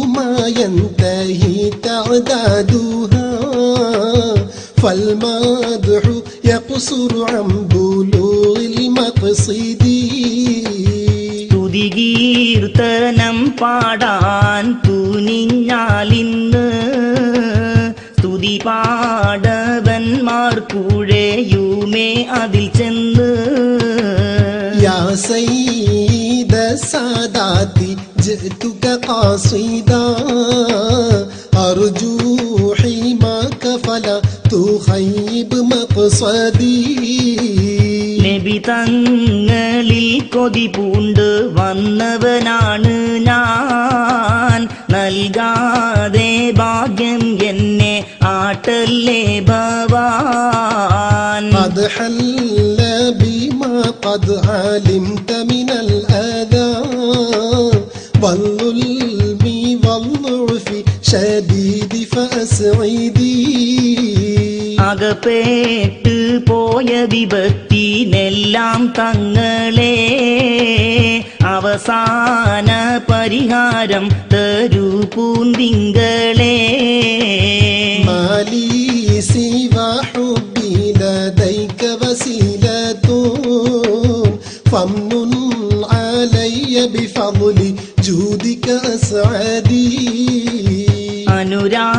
ما ينتهي تعدادها فالمدح يقصر عن بلوغ المقصد സ്തുതികീർത്തനം പാടാൻ തുനിഞ്ഞാലിന്ന് സ്തുതി പാടവന്മാർ കൂഴയുമേ അതിൽ ചെന്ന് يا سيد السادات جئتك قاصدا أرجو حماك فلا تخيب مقصدي നബി തങ്ങളിൽ കൊതി പൂണ്ട് വന്നവനാണ് ഞാൻ നൽകാതെ ഭാഗ്യം എന്നെ ആട്ടല്ലേ ഭവാൻ قد حل بما قد علمت من الأذى والظلم والضعف شديد فأسعدي അകപ്പേട്ട് പോയ വിപത്തിനെല്ലാം തങ്ങളെ അവസാന പരിഹാരം തരൂ പൂന്തിങ്കളെ മാലി സിവാ ഹുബ്ബി ലദൈക വസീലത്തുൻ ഫംനുൻ അലയ്യ ബിഫദ്ലി ജൂദിക അസ്അദി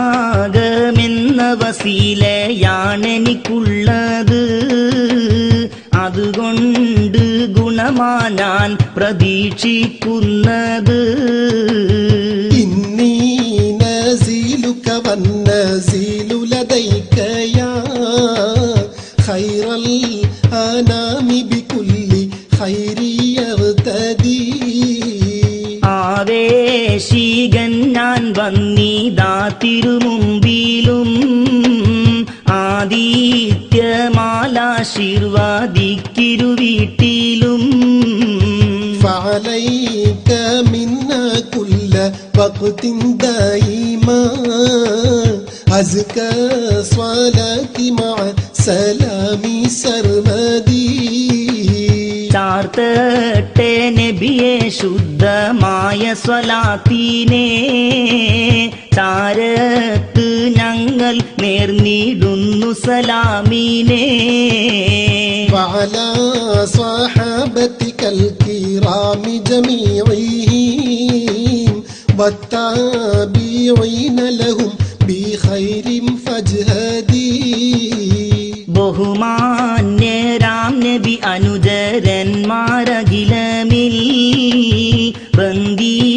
അനുരാഗമെന്ന വസീലയാണെനിക്കുള്ളത് അതുകൊണ്ട് ഗുണമാനാൻ പ്രതീക്ഷിക്കുന്നത് ഇന്നി നസീലുക വന്നസീലു ലദൈക യാ ഖൈറൽ അനാമി ബികുല്ലി ഖൈരി യഗ്തദി ആവേശികൻ ഞാൻ വന്നിതാ തിരുമുമ്പിലും ആദിത്യമാലാശീർവാദിക്കിരുവീട്ടിലും فعليك منا كل وقت دائما أزكى صلاة مع سلام سرمدي ചാർത്തട്ടെ നബിയെ ശുദ്ധമായ സ്വലാത്തിനെ ചാരത്ത് ഞങ്ങൾ നേർന്നിടുന്നു സലാമിനെ وعلى صحابتك الكرام جميعهم والتابعين لهم بخير فاجهدي ബഹുമാന്യരാം നബി അനുചരന്മാരഖിലമിൽ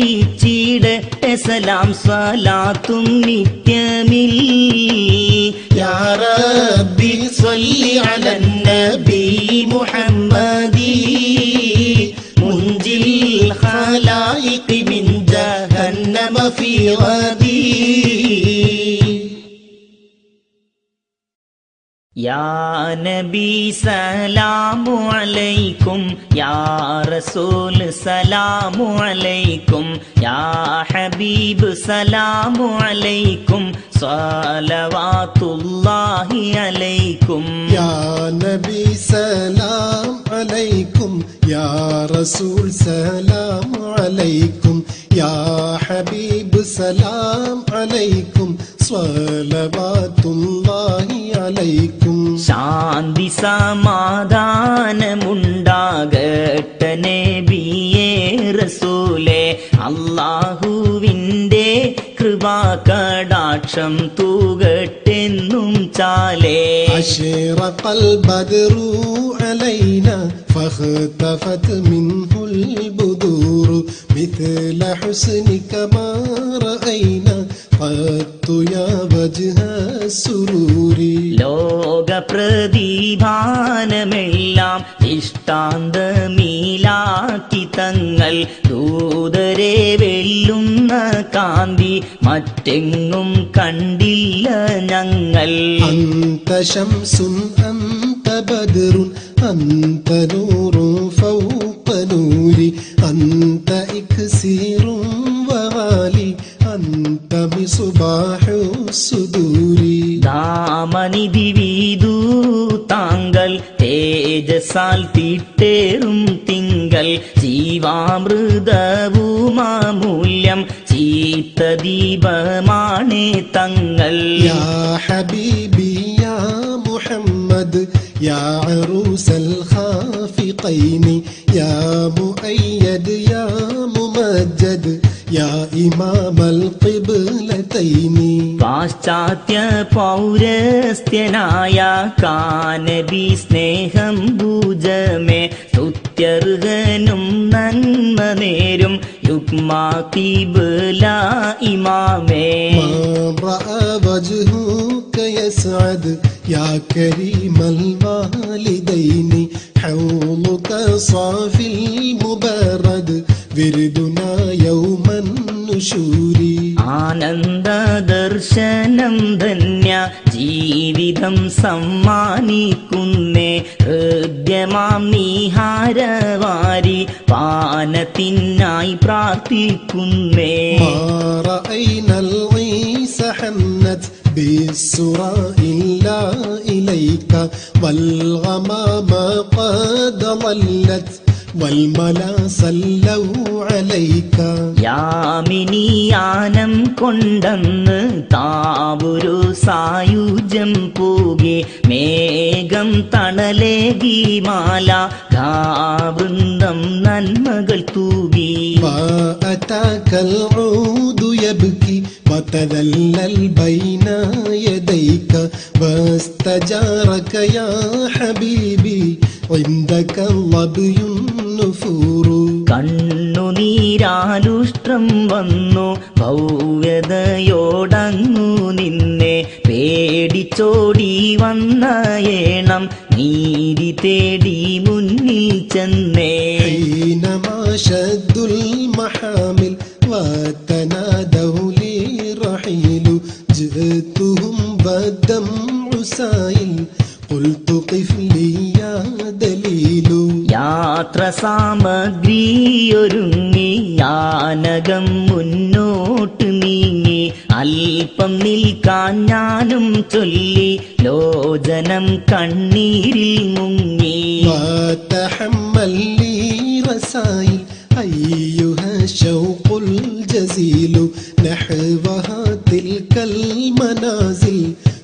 ബന്ധിച്ചിടട്ടെ സലാം സ്വലാത്തും നിത്യമിൽ يا ربي صل على النبي محمد منجي الخلائق من جهنم في غدي യാ നബി സലാമു അലൈക്കും യാ റസൂൽ സലാമു അലൈക്കും യാ ഹബീബ് സലാമു അലൈക്കും സ്വലവാത്തുല്ലാഹി അലൈക്കും يا نبي سلام عليكم يا رسول سلام عليكم يا حبيب سلام عليكم صلوات الله عليكم ശാന്തി സമാധാനമുണ്ടാകട്ടെ നബിയേ റസൂലേ അല്ലാഹുവിൻ്റെ കൃപാകടാക്ഷം തൂകട്ടെന്നും ചാലേ أشرق البدر علينا فاختفت منه البدور مثل حسنك ما رأينا قط يا وجه السرور ലോകപ്രതിഭാനമെല്ലാം ഇഷ്ടാന്തമീലാക്കി തങ്ങൾ ദൂതരെ വെല്ലുന്ന കാന്തി മറ്റെങ്ങും കണ്ടില്ല ഞങ്ങൾ أنت شمس أنت بدر أنت نور فوق نوري أنت إكسير وغالي أنت مصباح الصدور ദാമനിധി വീതു താങ്കൾ തേജസാൽ തീട്ടേറും തിങ്കൾ തിങ്കൾ ജീവാമൃതവുമാമൂല്യം ചീത്ത ദീപമാണേ തങ്ങൾ. യാ ഹബീബി യാ മുഹമ്മദ് യാ അറൂസൽ ഖാഫിഖൈനി യാ മുഅയ്യദ് യാ മുമജ്ജദ് യാ ഇമാമൽ ഖിബ്ലതൈനി. പാശ്ചാത്യ പൗരസ്ത്യനായ കാനബി സ്നേഹം ഭൂജമേ സ്തുത്യർഹനും നന്മ നേരും യുഗ്മാ ഖിബ്ല ഇമാമേ. وجهك يسعد يا كريم الوالدين حوضك صافي المبرد وردنا يوم النشور. ആനന്ദ ദർശനം ധന്യ ജീവിതം സമ്മാനിക്കുന്നേ ഹൃദ്യമാം നീഹാരവാരി പാനത്തിനായി പ്രാർത്ഥിക്കുന്നേ. حنت بالسرى إلا إليك والغمام قد ظلت والملا صلوا عليك. യാമിനിയാനം കൊണ്ടെന്ന് താവൊരു സായുജ്യം പൂകി മേഘം തണലേകി മാല ഗാവൃന്ദം നന്മകൾ തൂകി. وأتاك العود يبكي وتذلل بين يديك واستجارك يا حبيبي عندك الظبي النفور. കണ്ണുനീരാലുഷ്ട്രം വന്നു ഭവ്യതയോടങ്ങു നിന്നെ പേടിച്ചോടി വന്ന ഏണം നീതി തേടി മുന്നിൽ ചെന്നേ. حينما شدوا المحامل وتنادوا لي رحيل جئتهم والدمع سائل قلت قف لي يا دليل. യാത്ര സാമഗ്രിയൊരുങ്ങി യാനകം മുന്നോട്ട് നീങ്ങി അല്പം നിൽക്കാൻ ഞാനും ചൊല്ലി ലോചനം കണ്ണീരിൽ മുങ്ങി. وتحمل لي رسائل أيها الشوق الجزيل نحوها تلك المنازل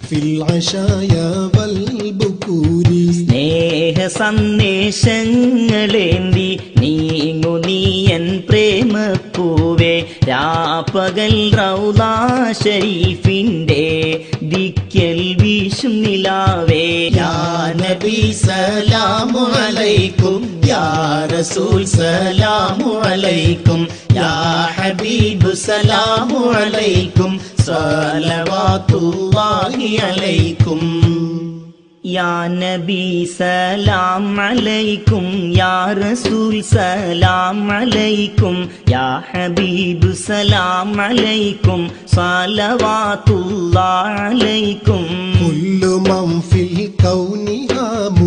في العشايا والبكور. സ്നേഹ സന്ദേശങ്ങളേന്തി നീങ്ങു നീയൻ പ്രേമപ്പൂവേ രാപ്പകൽ റൗളാ ഷരീഫിന്റെ ദിക്കൽ വീശും നിലാവേ. യാ നബി സലാമു അലൈക്കും യാ റസൂൽ സലാമു അലൈക്കും യാ ഹബീബ് സലാമു അലൈക്കും സ്വലവാത്തുല്ലാഹി അലൈക്കും. യാ നബി സലാം അലൈക്കും യാ റസൂൽ സലാം അലൈക്കും യാ ഹബീബ് സലാം അലൈക്കും സ്വലവാത്തുല്ലാഹി അലൈക്കും. كل من في الكون هام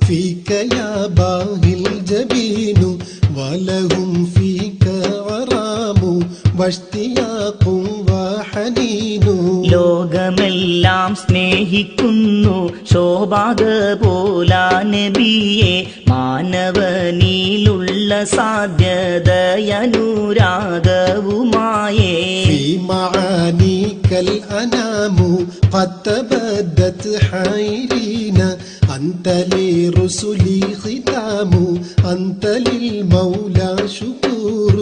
فيك يا باهي الجبين ولهم فيك غرام واشتياق وحنين. ലോകമെല്ലാം സ്നേഹിക്കുന്നു ശോഭാഗ പോലാ നബിയെ മാനവനിലുള്ള സാധ്യതയനുരാഗവുമായേ. في معانيك الأنام قد تبدت حيرين أنت لرسلي ختام أنت للمولى شكور.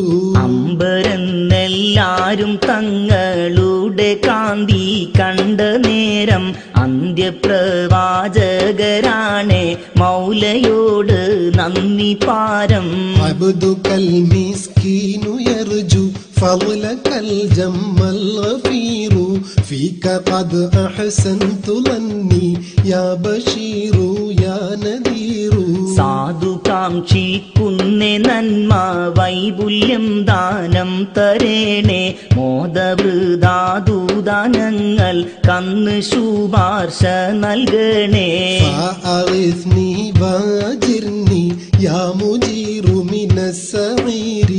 അമ്പരന്നെല്ലാരും തങ്ങളുടെ കാന്തി കണ്ട നേരം അന്ത്യപ്രവാചകരാണേ മൗലയോട് നന്ദി പാരം. عبدك المسكين يرجو فضلك الجم الغفير فيك قد أحسنت ظني يا بشير يا نذير. സാധുകാംക്ഷിക്കുന്നേ നന്മ വൈപുല്യം ദാനം തരേണേ മോദവൃതാദൂദാനങ്ങൾ കന്ന് ശുപാർശ നൽകണേ. فأغثني واجرني يا مجير من السعير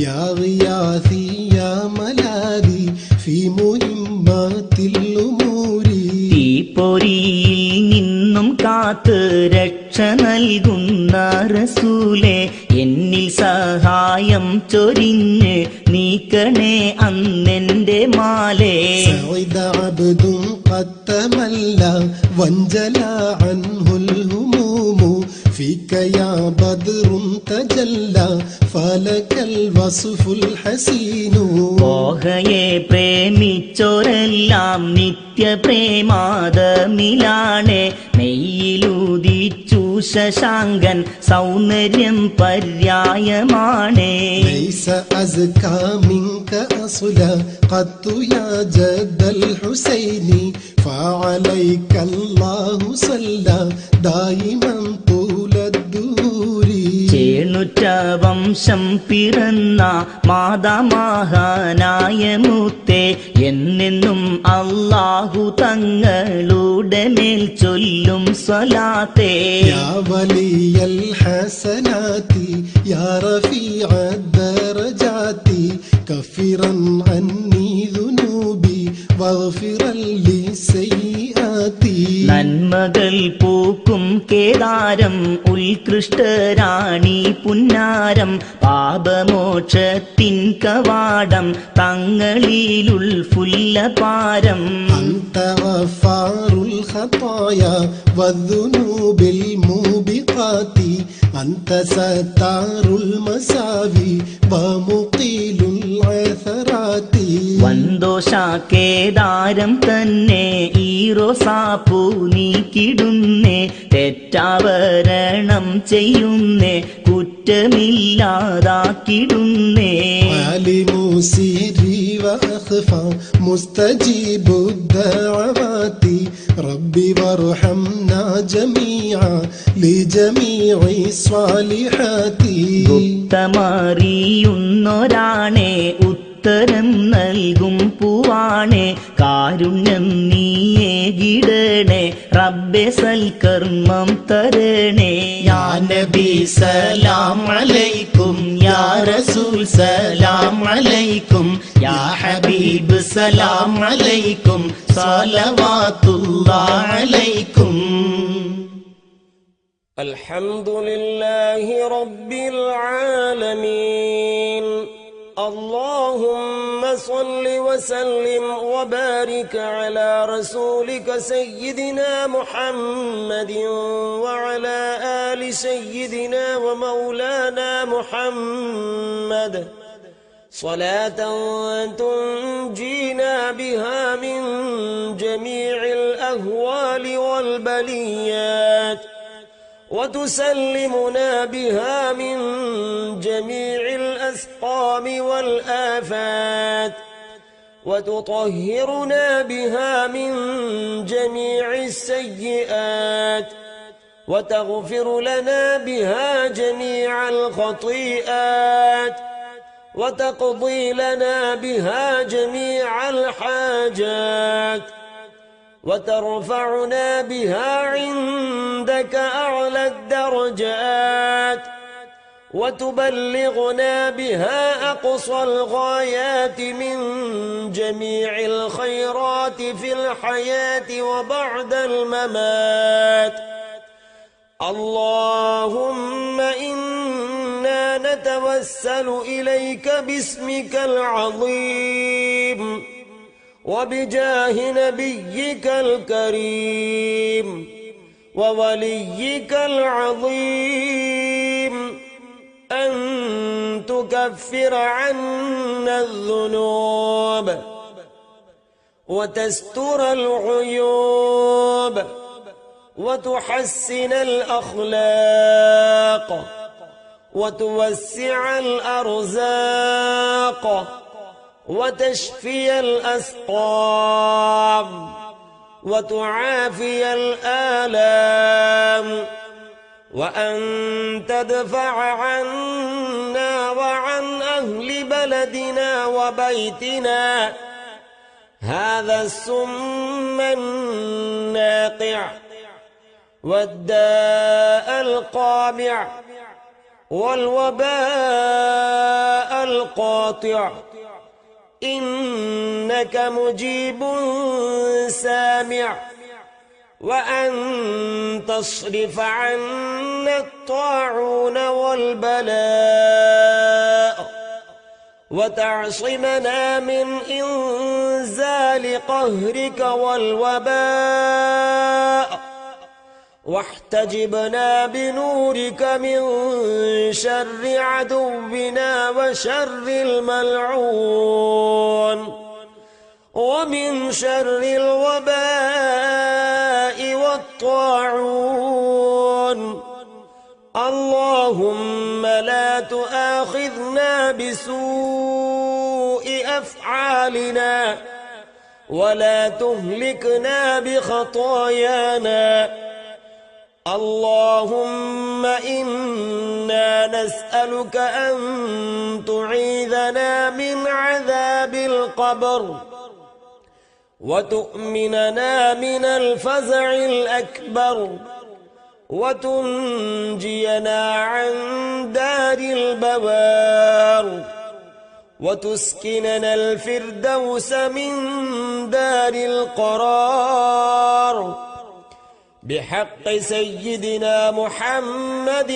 يا غياثي يا ملاذي في مهمات الأمور. തീപ്പൊരിയിൽ നിന്നും കാത്ത് രക്ഷ നൽകുന്ന റസൂലേ എന്നിൽ ചൊരിഞ്ഞ് നീക്കണേ അന്നെന്റെ മാലേ. سعد عبد قد تملى وانجلى عنه الهموم فيك يا بدر تجلى فلك الوصف الحسين. ഓഹയെ പ്രേമിച്ചോരെല്ലാം നിത്യപ്രേമാദമിലാണേ. നെയ്യിലൂതിച്ചു ശശാങ്കൻ സൗന്ദര്യം പര്യായമാണേ. ليس أزكى منك أصلا قط يا جد الحسين فعليك الله صلى دائما طول الدهور. ചേണുറ്റ വംശം പിറന്ന മാതാമഹാനായ മുത്തേ, എന്നെന്നും അല്ലാഹു തങ്ങളുടെ മേൽ ചൊല്ലും സ്വലാത്തേ. يا ولي الحسنات يا رفيع الدرجات كفرا عني ذنوبي واغفرا لي سيئاتي. നന്മകൾ പൂക്കും കേദാരം ഉത്കൃഷ്ടരാണി പുന്നാരം, പാപമോക്ഷത്തിൻ കവാടം തങ്ങളിലുൾഫുല്ലപാരം. أنت غفار الخطايا والذنوب الموبقات أنت ستار المساوي ومقيل العثرات. വന്തോഷ കേദാരം തന്നെ ഈ റോസാപ്പൂ നീക്കിടുന്നേ. തെറ്റാവരണം ചെയ്യുന്നേ, കുറ്റമില്ലാതാക്കിടുന്നേ. عالم سري وأخفى مستجيب الدعوات ربي وارحمنا جميعا لجميع الصالحات. ഗുപ്തമറിയുന്നൊരാണേ, ഉത്തരം നൽകും പൂവാണേ. കാരുണ്യം നീയേകിടണേ, റബ്ബെ സൽക്കർമ്മം തരണേ. യാ നബി സലാം അലൈക്കും, യാ റസൂൽ സലാം അലൈക്കും, യാ ഹബീബ് സലാം അലൈക്കും, സ്വലവാത്തുല്ലാഹി അലൈക്കും. അൽഹംദുലില്ലാഹി റബ്ബിൽ ആലമീൻ. اللهم صل وسلم وبارك على رسولك سيدنا محمد وعلى آل سيدنا ومولانا محمد صلاة تنجينا بها من جميع الأهوال والبليات وتسلمنا بها من جميع الأسقام والآفات وتطهرنا بها من جميع السيئات وتغفر لنا بها جميع الخطيئات وتقضي لنا بها جميع الحاجات وترفعنا بها عندك أعلى الدرجات وتبلغنا بها أقصى الغايات من جميع الخيرات في الحياة وبعد الممات. اللهم إنا نتوسل إليك باسمك العظيم وبجاه نبيك الكريم ووليك العظيم أن تكفر عنا الذنوب وتستر العيوب وتحسن الأخلاق وتوسع الأرزاق وتشفي الأسقام وتعافي الآلام وأن تدفع عنا وعن أهل بلدنا وبيتنا هذا السم الناقع والداء القامع والوباء القاطع إنك مجيب سامع وأن تصرف عنا الطاعون والبلاء وتعصمنا من إنزال قهرك والوباء، واحتجبنا بنورك من شر عدونا وشر الملعون، ومن شر الوباء والطاعون. اللهم لا تؤاخذنا بسوء أفعالنا، ولا تهلكنا بخطايانا. اللهم إنا نسألك أن تعيذنا من عذاب القبر، وتؤمننا من الفزع الأكبر، وتنجينا عن دار البوار، وتسكننا الفردوس من دار القرار، بحق سيدنا محمد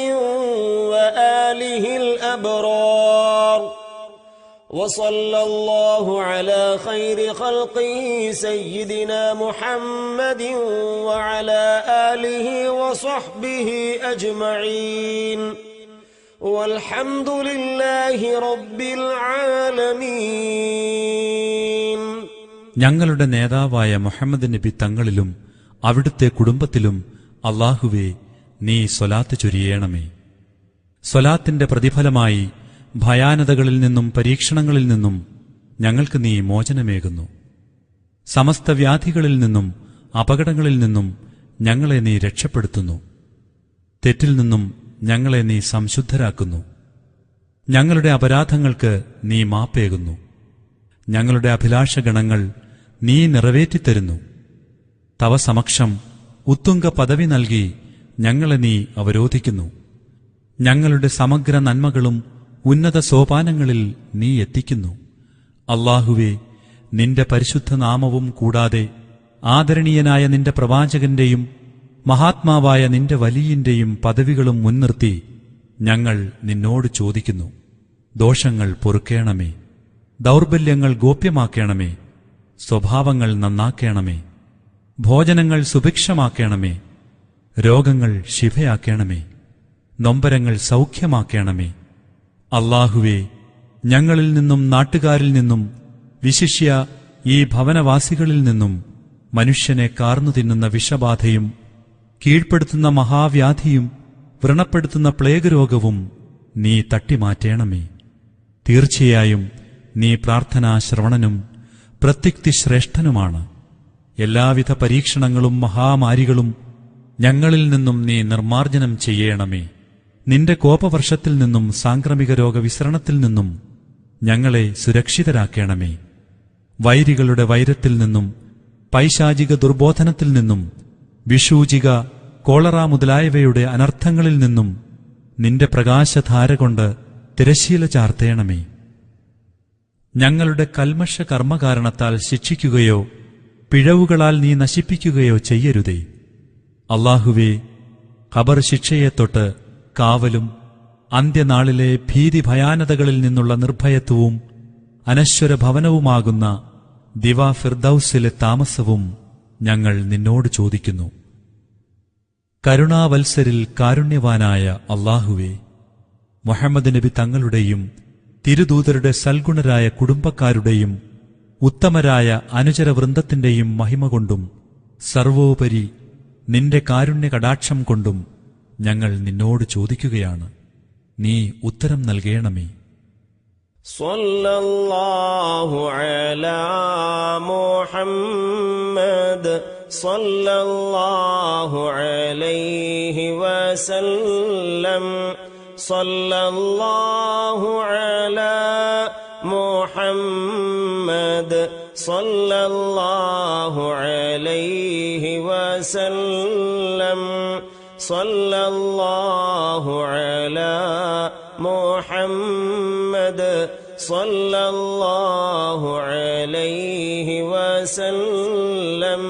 وآله الأبرار. وصلى الله على خير خلقه سيدنا محمد وعلى آله وصحبه أجمعين، والحمد لله رب العالمين. ഞങ്ങളുടെ നേതാവായ മുഹമ്മദ് നബി തങ്ങളിലും അവിടുത്തെ കുടുംബത്തിലും അല്ലാഹുവേ നീ സ്വലാത്ത് ചൊരിയണമേ. സ്വലാത്തിന്റെ പ്രതിഫലമായി ഭയാനതകളിൽ നിന്നും പരീക്ഷണങ്ങളിൽ നിന്നും ഞങ്ങൾക്ക് നീ മോചനമേകുന്നു. സമസ്ത വ്യാധികളിൽ നിന്നും അപകടങ്ങളിൽ നിന്നും ഞങ്ങളെ നീ രക്ഷപ്പെടുത്തുന്നു. തെറ്റിൽ നിന്നും ഞങ്ങളെ നീ സംശുദ്ധരാക്കുന്നു. ഞങ്ങളുടെ അപരാധങ്ങൾക്ക് നീ മാപ്പേകുന്നു. ഞങ്ങളുടെ അഭിലാഷഗണങ്ങൾ നീ നിറവേറ്റിത്തരുന്നു. തവ സമക്ഷം ഉത്തുംഗ പദവി നൽകി ഞങ്ങളെ നീ അവരോധിക്കുന്നു. ഞങ്ങളുടെ സമഗ്ര നന്മകളും ഉന്നത സോപാനങ്ങളിൽ നീ എത്തിക്കുന്നു. അല്ലാഹുവേ, നിന്റെ പരിശുദ്ധ നാമവും കൂടാതെ ആദരണീയനായ നിന്റെ പ്രവാചകന്റെയും മഹാത്മാവായ നിന്റെ വലിയന്റെയും പദവികളും മുൻനിർത്തി ഞങ്ങൾ നിന്നോട് ചോദിക്കുന്നു. ദോഷങ്ങൾ പൊറുക്കേണമേ, ദൗർബല്യങ്ങൾ ഗോപ്യമാക്കേണമേ, സ്വഭാവങ്ങൾ നന്നാക്കേണമേ, ഭോജനങ്ങൾ സുഭിക്ഷമാക്കേണമേ, രോഗങ്ങൾ ശിഫയാക്കേണമേ, നൊമ്പരങ്ങൾ സൗഖ്യമാക്കേണമേ. അല്ലാഹുവേ, ഞങ്ങളിൽ നിന്നും നാട്ടുകാരിൽ നിന്നും വിശിഷ്യ ഈ ഭവനവാസികളിൽ നിന്നും മനുഷ്യനെ കാർന്നു തിന്നുന്ന വിഷബാധയും കീഴ്പ്പെടുത്തുന്ന മഹാവ്യാധിയും വ്രണപ്പെടുത്തുന്ന പ്ലേഗ് രോഗവും നീ തട്ടിമാറ്റേണമേ. തീർച്ചയായും നീ പ്രാർത്ഥനാശ്രവണനും പ്രത്യുക്തി ശ്രേഷ്ഠനുമാണ്. എല്ലാവിധ പരീക്ഷണങ്ങളും മഹാമാരികളും ഞങ്ങളിൽ നിന്നും നീ നിർമ്മാർജ്ജനം ചെയ്യണമേ. നിന്റെ കോപവർഷത്തിൽ നിന്നും സാംക്രമിക രോഗവിസരണത്തിൽ നിന്നും ഞങ്ങളെ സുരക്ഷിതരാക്കേണമേ. വൈരികളുടെ വൈരത്തിൽ നിന്നും പൈശാചിക ദുർബോധനത്തിൽ നിന്നും വിഷൂചിക കോളറ മുതലായവയുടെ അനർത്ഥങ്ങളിൽ നിന്നും നിന്റെ പ്രകാശധാര കൊണ്ട് തിരശ്ശീല ചാർത്തേണമേ. ഞങ്ങളുടെ കൽമഷ കർമ്മകാരണത്താൽ ശിക്ഷിക്കുകയോ പിഴവുകളാൽ നീ നശിപ്പിക്കുകയോ ചെയ്യരുതേ. അല്ലാഹുവേ, ഖബർ ശിക്ഷയെ തൊട്ട് കാവലും അന്ത്യനാളിലെ ഭീതിഭയാനതകളിൽ നിന്നുള്ള നിർഭയത്വവും അനശ്വര ഭവനവുമാകുന്ന ദിവാ ഫിർദൌസിലെ താമസവും ഞങ്ങൾ നിന്നോട് ചോദിക്കുന്നു. കരുണാവത്സരിൽ കാരുണ്യവാനായ അല്ലാഹുവേ, മുഹമ്മദ് നബി തങ്ങളുടെയും തിരുദൂതരുടെ സൽഗുണരായ കുടുംബക്കാരുടെയും ഉത്തമരായ അനുചരവൃന്ദത്തിന്റെയും മഹിമ കൊണ്ടും സർവോപരി നിന്റെ കാരുണ്യ കടാക്ഷം കൊണ്ടും ഞങ്ങൾ നിന്നോട് ചോദിക്കുകയാണ്. നീ ഉത്തരം നൽകേണമേ. സ്വല്ലല്ലാഹു അലാ മുഹമ്മദ് സ്വല്ലല്ലാഹു അലൈഹി വസല്ലം സ്വല്ലല്ലാഹു അലാ മുഹമ്മദ് സ്വല്ലല്ലാഹു അലൈഹി വസല്ലം സ്വല്ലല്ലാഹു അലാ മുഹമ്മദ് സ്വല്ലല്ലാഹു അലൈഹി വസല്ലം.